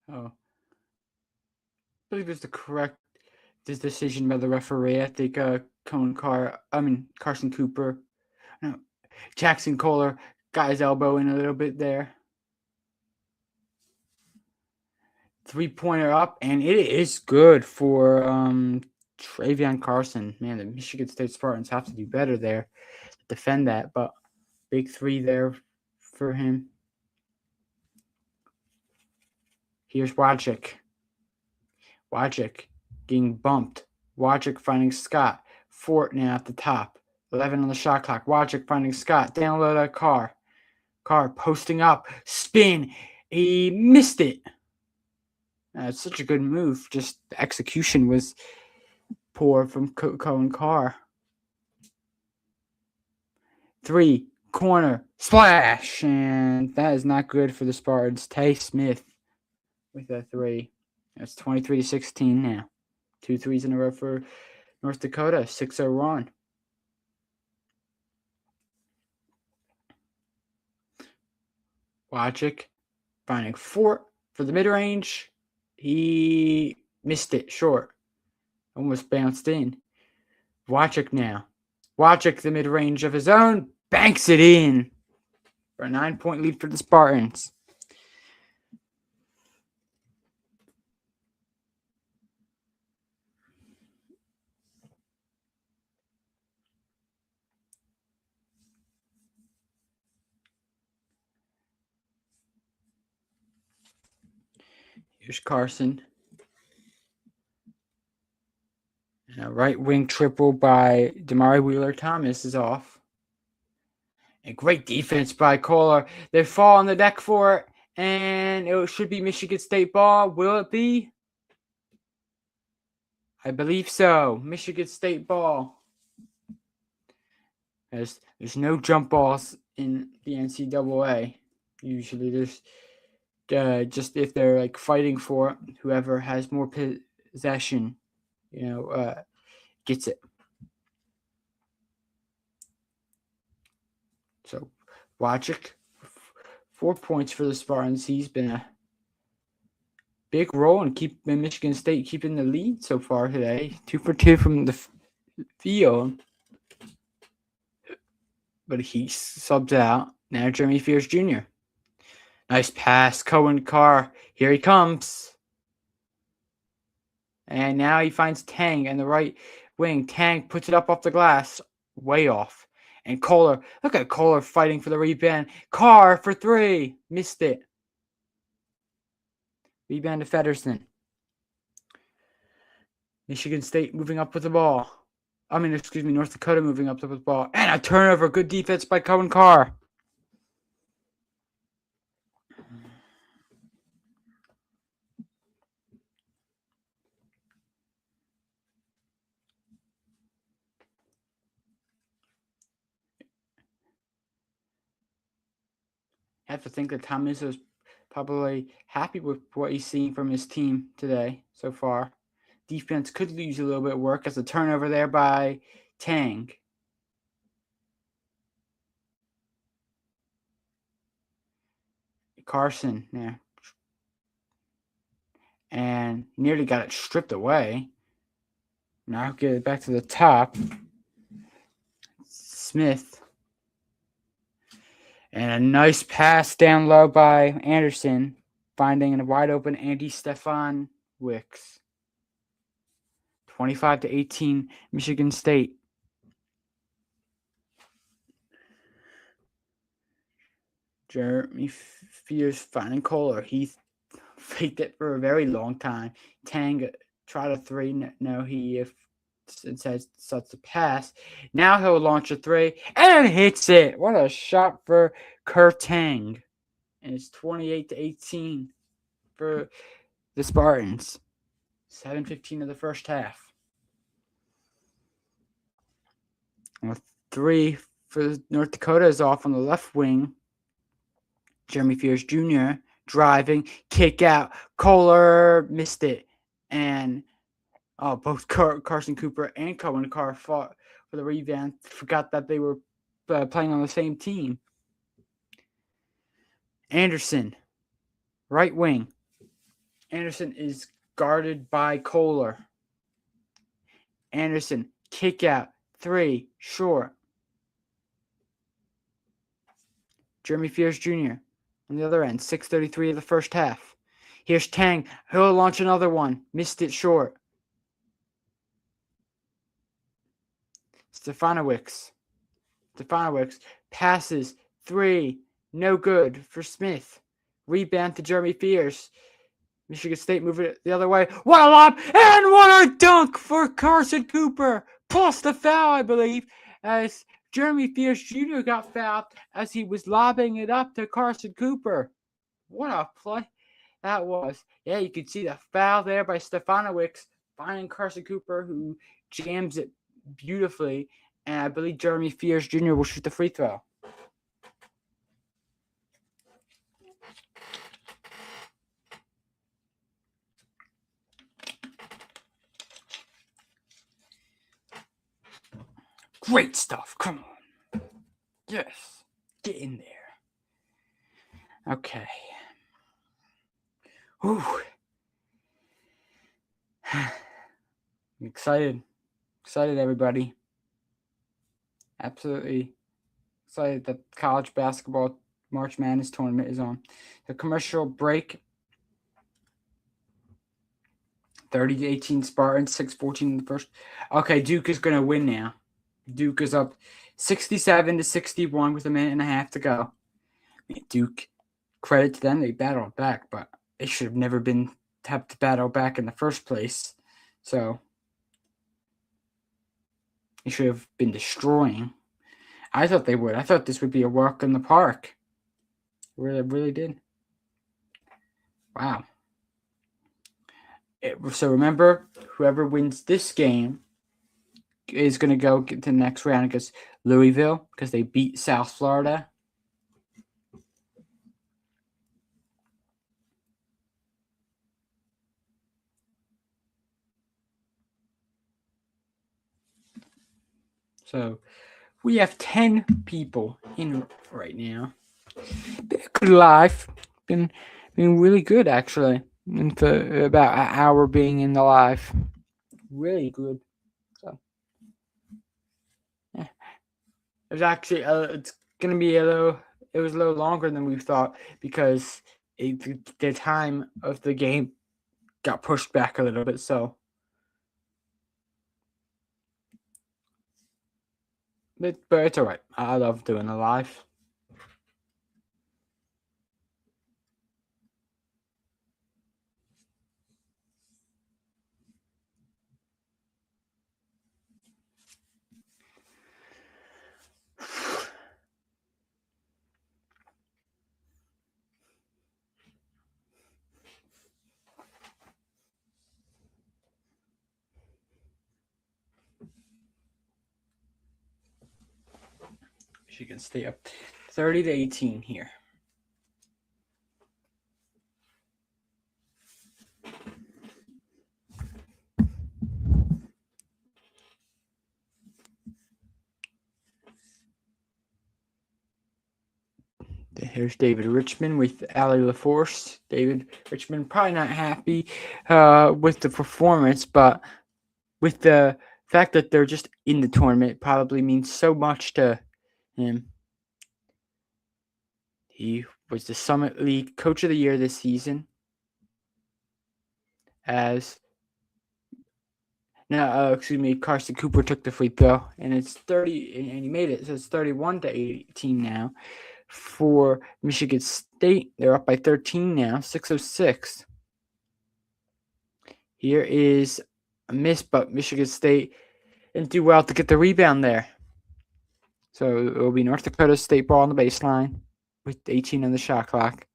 [SPEAKER 1] Oh. I believe it's the correct decision by the referee. I think Carson Cooper. No, Jackson Kohler got his elbow in a little bit there. 3-pointer up, and it is good for Travion Carson. Man, the Michigan State Spartans have to do better there to defend that, but big 3 there for him. Here's Wadchik. Wadchik getting bumped. Wadchik finding Scott. Fort now at the top. 11 on the shot clock. Wadchik finding Scott. Down low to Carr. Carr posting up. Spin. He missed it. It's such a good move. Just the execution was poor from Cohen Carr. 3, corner, splash. And that is not good for the Spartans. Tay Smith with a 3. That's 23-16 now. 2 threes in a row for North Dakota. 6-0 run. Wadchik finding Fort for the mid-range. He missed it short. Almost bounced in. Wadchik now. Wadchik, the mid-range of his own, banks it in for a 9-point lead for the Spartans. Here's Carson. And a right wing triple by Damari Wheeler-Thomas is off. And great defense by Kohler. They fall on the deck for it, and it should be Michigan State ball. Will it be? I believe so. Michigan State ball. There's no jump balls in the NCAA. Usually there's just if they're like fighting for it, whoever has more possession, gets it. So Wadchik, 4 points for the Spartans. He's been a big role in keeping Michigan State keeping the lead so far today. 2 for 2 from the field. But he subs out. Now Jeremy Fears Jr. Nice pass. Cohen Carr. Here he comes. And now he finds Tang in the right wing. Tang puts it up off the glass. Way off. And Kohler. Look at Kohler fighting for the rebound. Carr for 3. Missed it. Rebound to Federson. Michigan State moving up with the ball. North Dakota moving up with the ball. And a turnover. Good defense by Cohen Carr. I have to think that Tom Izzo is probably happy with what he's seeing from his team today so far. Defense could use a little bit of work as a turnover there by Tang. Carson there. And nearly got it stripped away. Now get it back to the top. Smith. And a nice pass down low by Anderson, finding a wide open Andy Stefan Wicks. 25-18, Michigan State. Jeremy Fears finding Kohler. He faked it for a very long time. Tang tried a three. No, he says starts to pass. Now he'll launch a three and hits it. What a shot for Tang. And it's 28-18 for the Spartans. 7:15 of the first half. A three for North Dakota is off on the left wing. Jeremy Fears Jr. driving, kick out. Kohler missed it. And both Carson Cooper and Cohen Carr fought for the rebound. Forgot that they were playing on the same team. Anderson, right wing. Anderson is guarded by Kohler. Anderson, kick out. Three, short. Jeremy Fears Jr. on the other end. 6:33 of the first half. Here's Tang. He'll launch another one. Missed it short. Stefanowicz passes. Three. No good for Smith. Rebound to Jeremy Fears. Michigan State moving it the other way. What a lob! And what a dunk for Carson Cooper! Plus the foul, I believe, as Jeremy Fears Jr. got fouled as he was lobbing it up to Carson Cooper. What a play that was. Yeah, you can see the foul there by Stefanowicz finding Carson Cooper, who jams it beautifully. And I believe Jeremy Fears Jr. will shoot the free throw. Great stuff. Come on. Yes. Get in there. Okay. Ooh. I'm excited. Excited, everybody. Absolutely excited that college basketball March Madness tournament is on. The commercial break. 30-18 Spartans, 6:14 in the first. Okay, Duke is going to win now. Duke is up 67-61 with a minute and a half to go. Duke, credit to them, they battled back, but they should have never been have to battle back in the first place. So they should have been destroying. I thought they would. I thought this would be a walk in the park. Really did. Wow. So remember, whoever wins this game is going to go get to the next round against Louisville because they beat South Florida. So we have 10 people in right now. Been a good live. Been really good, actually. And for about an hour being in the live. Really good. So yeah. It was actually it's gonna be it was a little longer than we thought because the time of the game got pushed back a little bit, so but it's alright. I love doing the live. She can stay up 30-18 here. Here's David Richmond with Allie LaForce. David Richmond probably not happy with the performance, but with the fact that they're just in the tournament, it probably means so much to him. He was the Summit League Coach of the Year this season. Carson Cooper took the free throw, and it's 30, and he made it. So it's 31-18 now for Michigan State. They're up by 13 now, 6:06. Here is a miss, but Michigan State didn't do well to get the rebound there. So it will be North Dakota State ball on the baseline with 18 on the shot clock.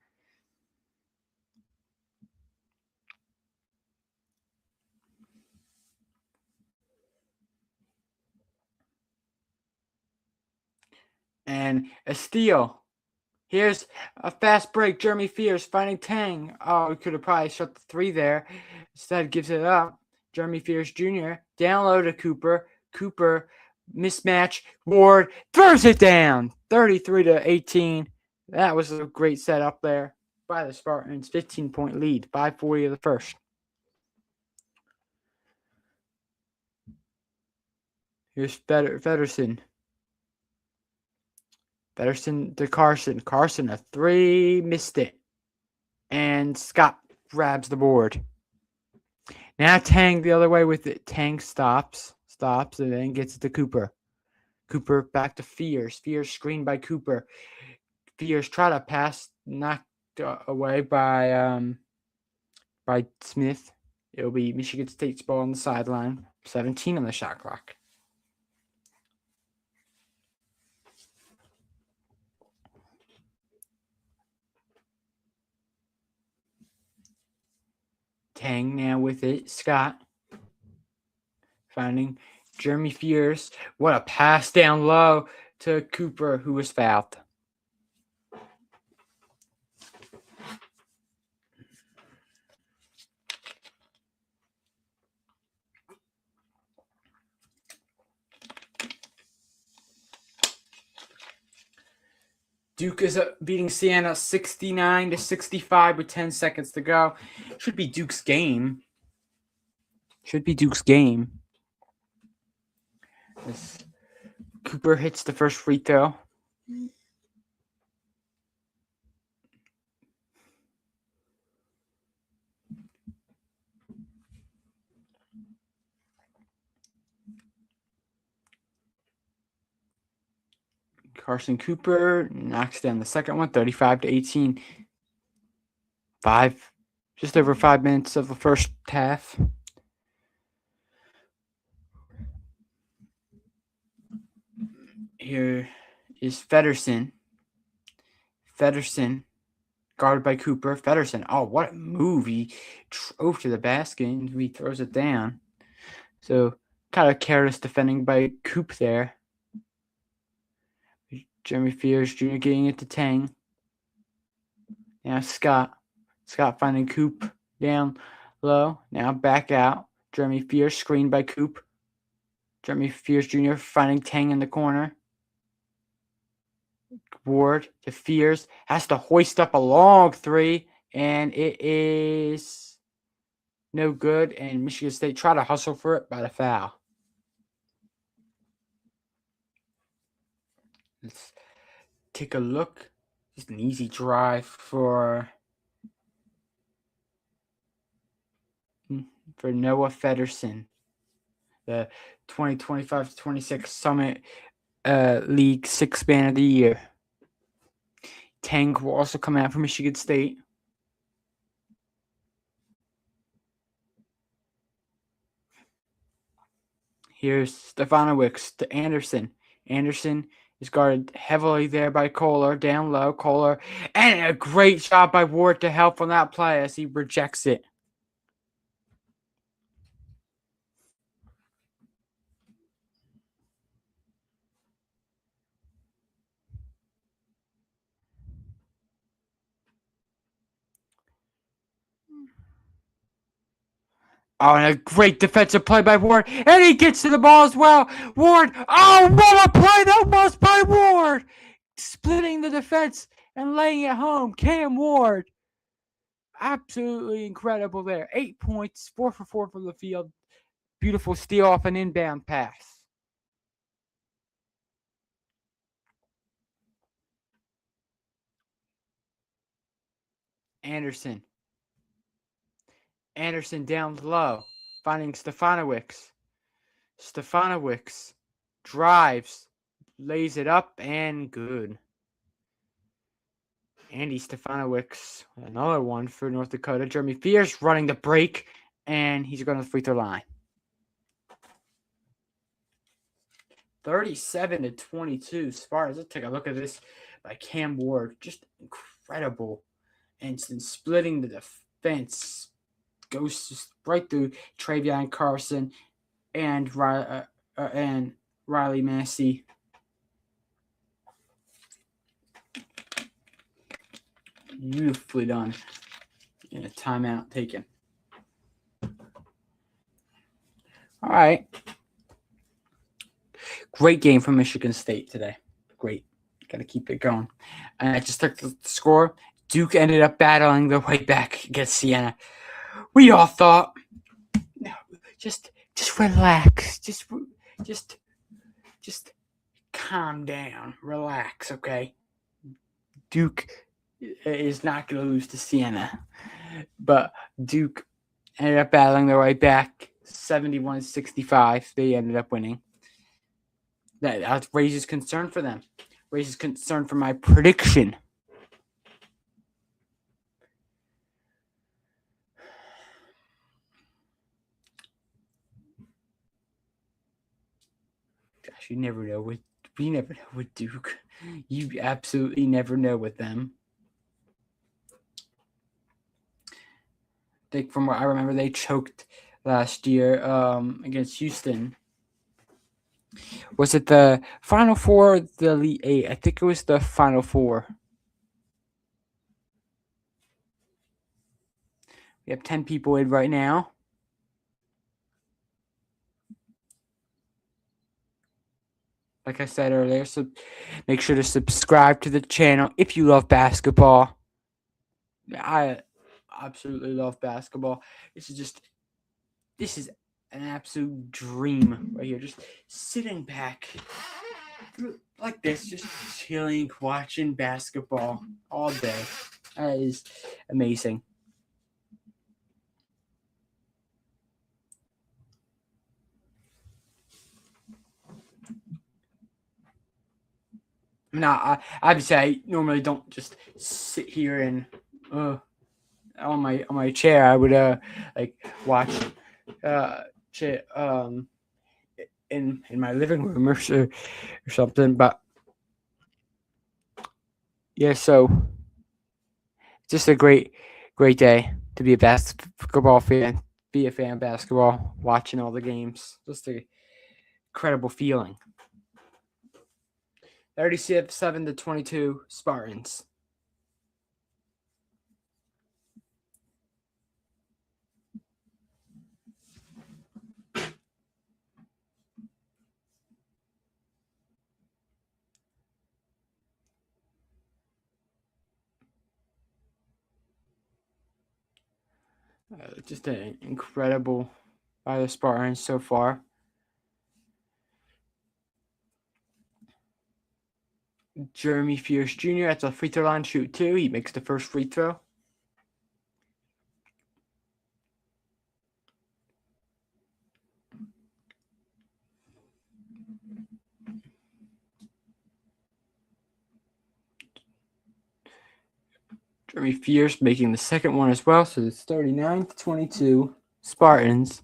[SPEAKER 1] And a steal. Here's a fast break. Jeremy Fears finding Tang. Oh, he could have probably shot the three there. Instead, gives it up. Jeremy Fears Jr. down low to Cooper. Cooper mismatch. Ward throws it down. 33-18. That was a great setup there by the Spartans. 15-point lead. 5:40 of the first. Here's Feddersen. Feddersen to Carson. Carson, a three, missed it. And Scott grabs the board. Now Tang the other way with it. Tang stops, and then gets it to Cooper. Cooper back to Fears. Fears screened by Cooper. Fears try to pass, knocked away by Smith. It'll be Michigan State's ball on the sideline. 17 on the shot clock. Tang now with it. Scott finding Jeremy Fears. What a pass down low to Cooper, who was fouled. Duke is beating Siena 69-65 with 10 seconds to go. Should be Duke's game. As Cooper hits the first free throw. Carson Cooper knocks down the second one, 35-18. Just over 5 minutes of the first half. Here is Feddersen. Feddersen, guarded by Cooper. Feddersen, oh, what a move. He drove to the basket and he throws it down. So, kind of careless defending by Coop there. Jeremy Fears Jr. getting it to Tang. Now Scott. Scott finding Coop down low. Now back out. Jeremy Fears screened by Coop. Jeremy Fears Jr. finding Tang in the corner. Ward to Fears. Has to hoist up a long three. And it is no good. And Michigan State try to hustle for it by the foul. Let's take a look. Just an easy drive for Noah Feddersen, the 2025-26 Summit League Sixth Man of the Year. Tang will also come out for Michigan State. Here's Stefanovic to Anderson. Anderson is guarded heavily there by Kohler, down low, Kohler, and a great shot by Ward to help on that play as he rejects it. Oh, and a great defensive play by Ward, and he gets to the ball as well. Ward, oh, what a play that was by Ward! splitting the defense and laying it home. Cam Ward, absolutely incredible there. 8 points, 4 for 4 from the field. Beautiful steal off an inbound pass. Anderson down low, finding Stefanowicz. Stefanowicz drives, lays it up, and good. Andy Stefanowicz, another one for North Dakota. Jeremy Fierce running the break, and he's going to the free throw line. 37-22 Spartans. Let's take a look at this by Cam Ward. Just incredible. And splitting the defense. Goes just right through Travion Carson and Riley Massey. Beautifully done. And a timeout taken. All right. Great game from Michigan State today. Great. Got to keep it going. And I just took the score. Duke ended up battling their way back against Siena. We all thought, no, just relax. Just calm down. Relax, okay? Duke is not going to lose to Siena. But Duke ended up battling their way back. 71-65. They ended up winning. That raises concern for them. Raises concern for my prediction. Gosh, you never know with we never know with Duke. You absolutely never know with them. I think from what I remember, they choked last year against Houston. Was it the Final Four or the Elite Eight? I think it was the Final Four. We have 10 people in right now. Like I said earlier, so make sure to subscribe to the channel if you love basketball. I absolutely love basketball. This is an absolute dream right here. Just sitting back like this, just chilling, watching basketball all day. That is amazing. Now, obviously, I normally don't just sit here and on my chair. I would like watch in my living room or something. But yeah, so just a great day to be a basketball fan, be a fan of basketball, watching all the games. Just an incredible feeling. 37-22 Spartans. Just an incredible by the Spartans so far. Jeremy Fierce Jr. at the free throw line, shoot 2. He makes the first free throw. Jeremy Fierce making the second one as well. So it's 39-22 Spartans.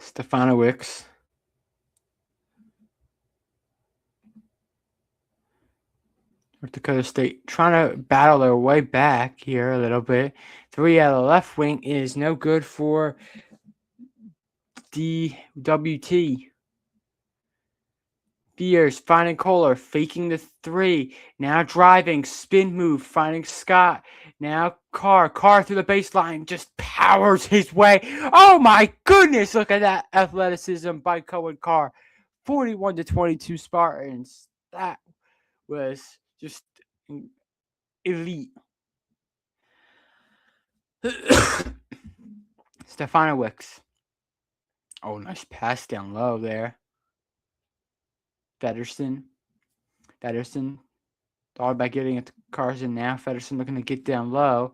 [SPEAKER 1] Stefanowicz. North Dakota State trying to battle their way back here a little bit. 3 out of the left wing is no good for DWT. Fears finding Kohler, faking the 3. Now driving, spin move, finding Scott. Now Carr through the baseline, just powers his way. Oh my goodness, look at that athleticism by Cohen Carr. 41-22 Spartans. That was just elite. Stefanowicz. Oh, nice pass down low there. Federson thought about getting it to Carson now. Federson looking to get down low.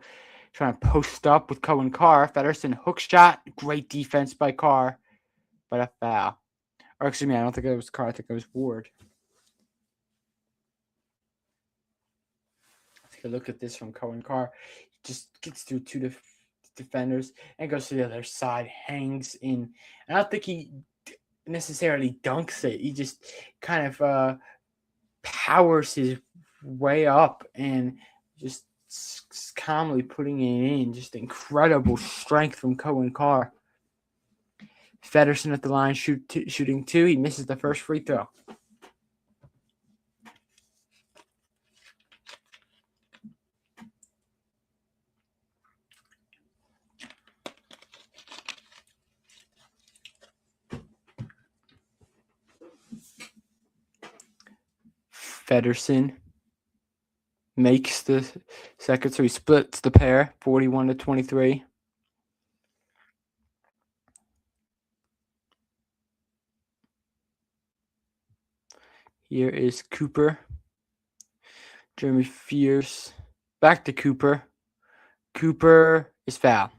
[SPEAKER 1] Trying to post up with Cohen Carr. Federson hook shot. Great defense by Carr. But a foul. Or excuse me, I don't think it was Carr. I think it was Ward. Take a look at this from Cohen Carr. Just gets through 2 defenders and goes to the other side. Hangs in. I don't think he necessarily dunks it. He just kind of powers his way up and just calmly putting it in. Just incredible strength from Cohen Carr. Federson at the line shooting 2. He misses the first free throw. Federson makes the second, so he splits the pair, 41-23. Here is Cooper. Jeremy Fears. Back to Cooper. Cooper is fouled.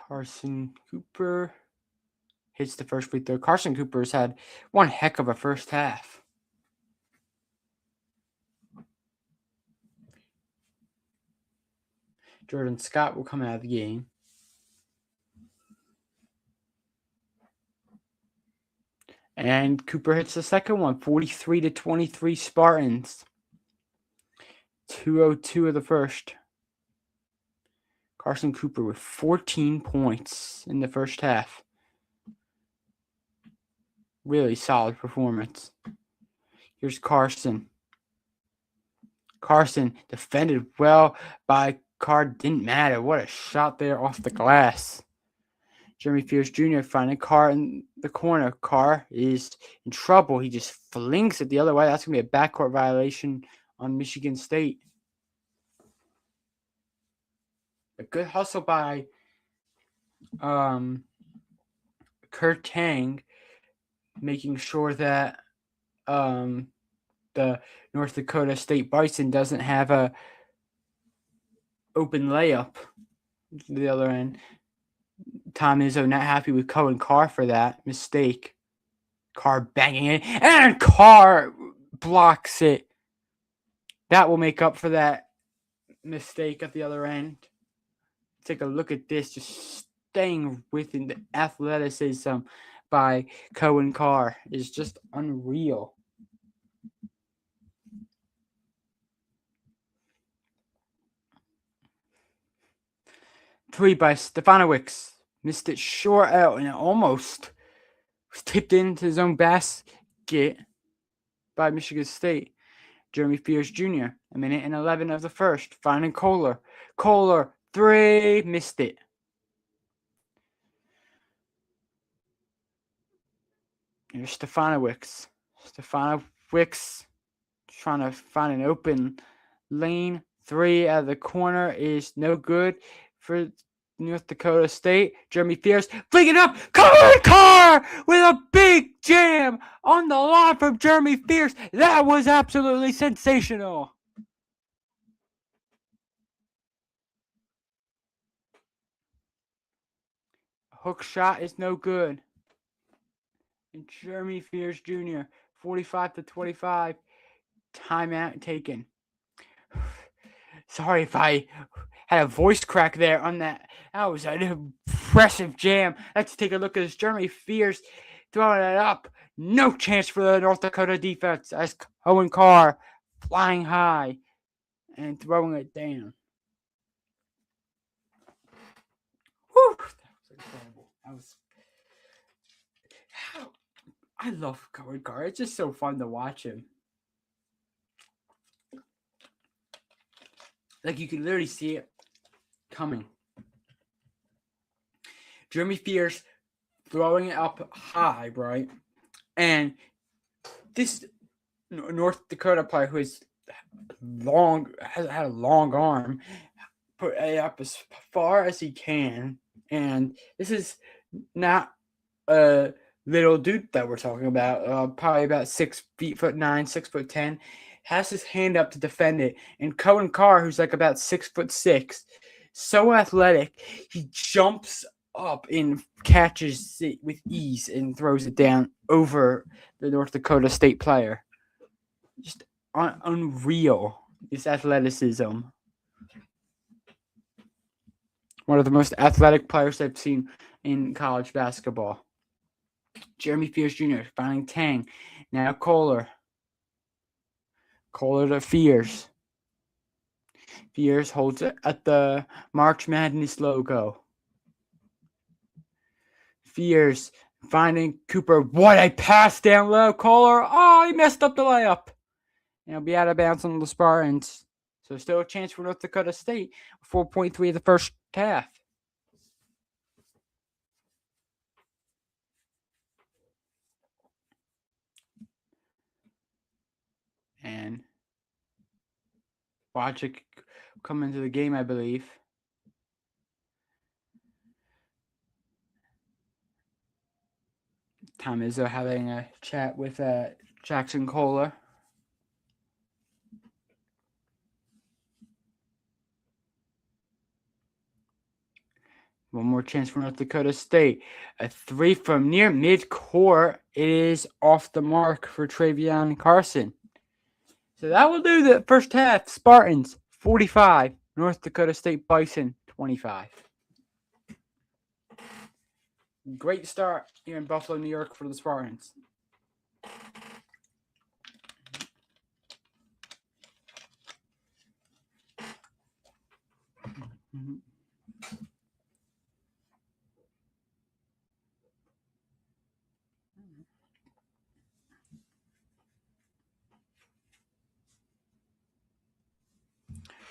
[SPEAKER 1] Carson Cooper hits the first free throw. Carson Cooper's had one heck of a first half. Jordan Scott will come out of the game. And Cooper hits the second one, 43-23 Spartans. 2:02 of the first. Carson Cooper with 14 points in the first half. Really solid performance. Here's Carson. Carson defended well by Carr. Didn't matter. What a shot there off the glass. Jeremy Fears Jr. finding Carr in the corner. Carr is in trouble. He just flings it the other way. That's going to be a backcourt violation on Michigan State. A good hustle by Kurt Tang, making sure that the North Dakota State Bison doesn't have a open layup to the other end. Tom Izzo not happy with Cohen Carr for that mistake. Carr banging it, and Carr blocks it. That will make up for that mistake at the other end. Take a look at this, just staying within the athleticism by Cohen Carr is just unreal. Three by Stefanowicz. Missed it short out and it almost was tipped into his own basket by Michigan State. Jeremy Fears Jr. A minute and 11 of the first. Finding Kohler. Kohler, 3. Missed it. Here's Stefanowicz. Stefanowicz trying to find an open lane. 3 out of the corner is no good for North Dakota State. Jeremy Fears flicking up. Cohen Carr with a big jam on the line from Jeremy Fears. That was absolutely sensational. Hook shot is no good. And Jeremy Fears Jr., 45-25. Timeout taken. Sorry if I had a voice crack there on that That was an impressive jam. Let's take a look at this. Jeremy Fears throwing it up. No chance for the North Dakota defense as Owen Carr flying high and throwing it down. Whew, that was incredible. I love Owen Carr. It's just so fun to watch him. Like, you can literally see it coming. Jeremy Fears throwing it up high, right? And this North Dakota player who has had a long arm, put it up as far as he can. And this is not a little dude that we're talking about, probably about 6'9", 6'10", has his hand up to defend it. And Cohen Carr, who's like about 6'6", so athletic, he jumps up and catches it with ease and throws it down over the North Dakota State player. Just unreal, this athleticism. One of the most athletic players I've seen in college basketball. Jeremy Fears Jr. finding Tang. Now Kohler. Kohler to Fears. Fears holds it at the March Madness logo. Fears finding Cooper. What a pass down low. Kohler. Oh, he messed up the layup. And he'll be out of bounds on the Spartans. So still a chance for North Dakota State. 4.3 of the first half. And watch it come into the game, I believe. Tom Izzo having a chat with Jackson Kohler. One more chance for North Dakota State. A three from near mid-court. It is off the mark for Travion Carson. So that will do the first half. Spartans, 45. North Dakota State Bison, 25. Great start here in Buffalo, New York for the Spartans. Mm-hmm.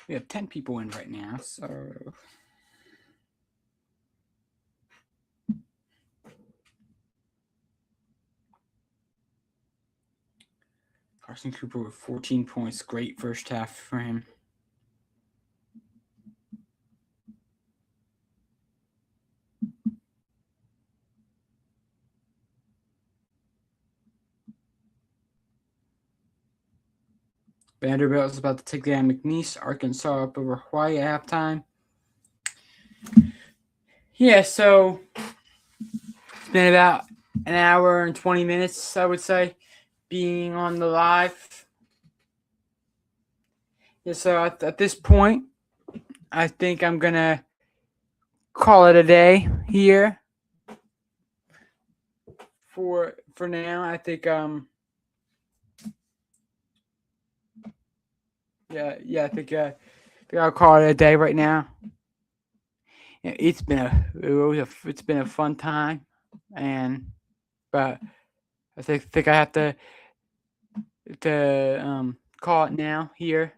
[SPEAKER 1] We have 10 people in right now, so... Carson Cooper with 14 points. Great first half for him. Vanderbilt is about to take down McNeese. Arkansas up over Hawaii at halftime. Yeah, so it's been about an hour and 20 minutes, I would say, being on the live. Yeah, so at this point, I think I'm going to call it a day here. For now, I think I think I'll call it a day right now. It's been a fun time, but I think I have to call it now here.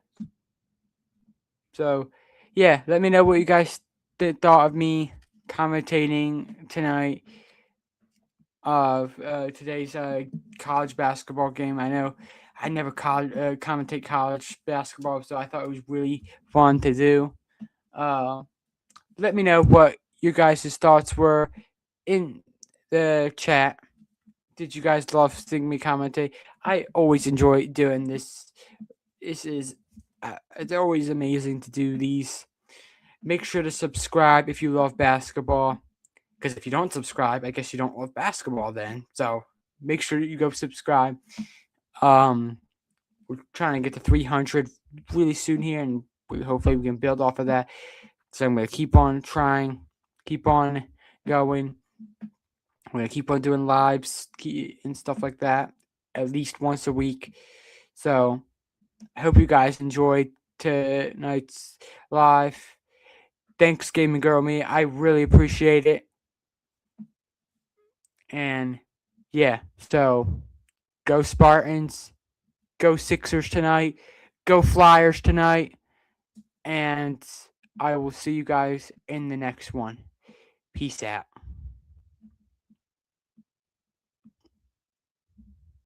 [SPEAKER 1] So yeah, let me know what you guys thought of me commentating tonight of today's college basketball game. I know I never commentate college basketball, so I thought it was really fun to do. Let me know what your guys' thoughts were in the chat. Did you guys love seeing me commentate? I always enjoy doing this. This is it's always amazing to do these. Make sure to subscribe if you love basketball. Because if you don't subscribe, I guess you don't love basketball then. So make sure you go subscribe. We're trying to get to 300 really soon here, and hopefully we can build off of that. So I'm going to keep on trying. keep on going. We're going to keep on doing lives and stuff like that at least once a week. So I hope you guys enjoyed tonight's live. Thanks, Gaming Girl Me. I really appreciate it. And yeah, so go Spartans, go Sixers tonight, go Flyers tonight, and I will see you guys in the next one. Peace out.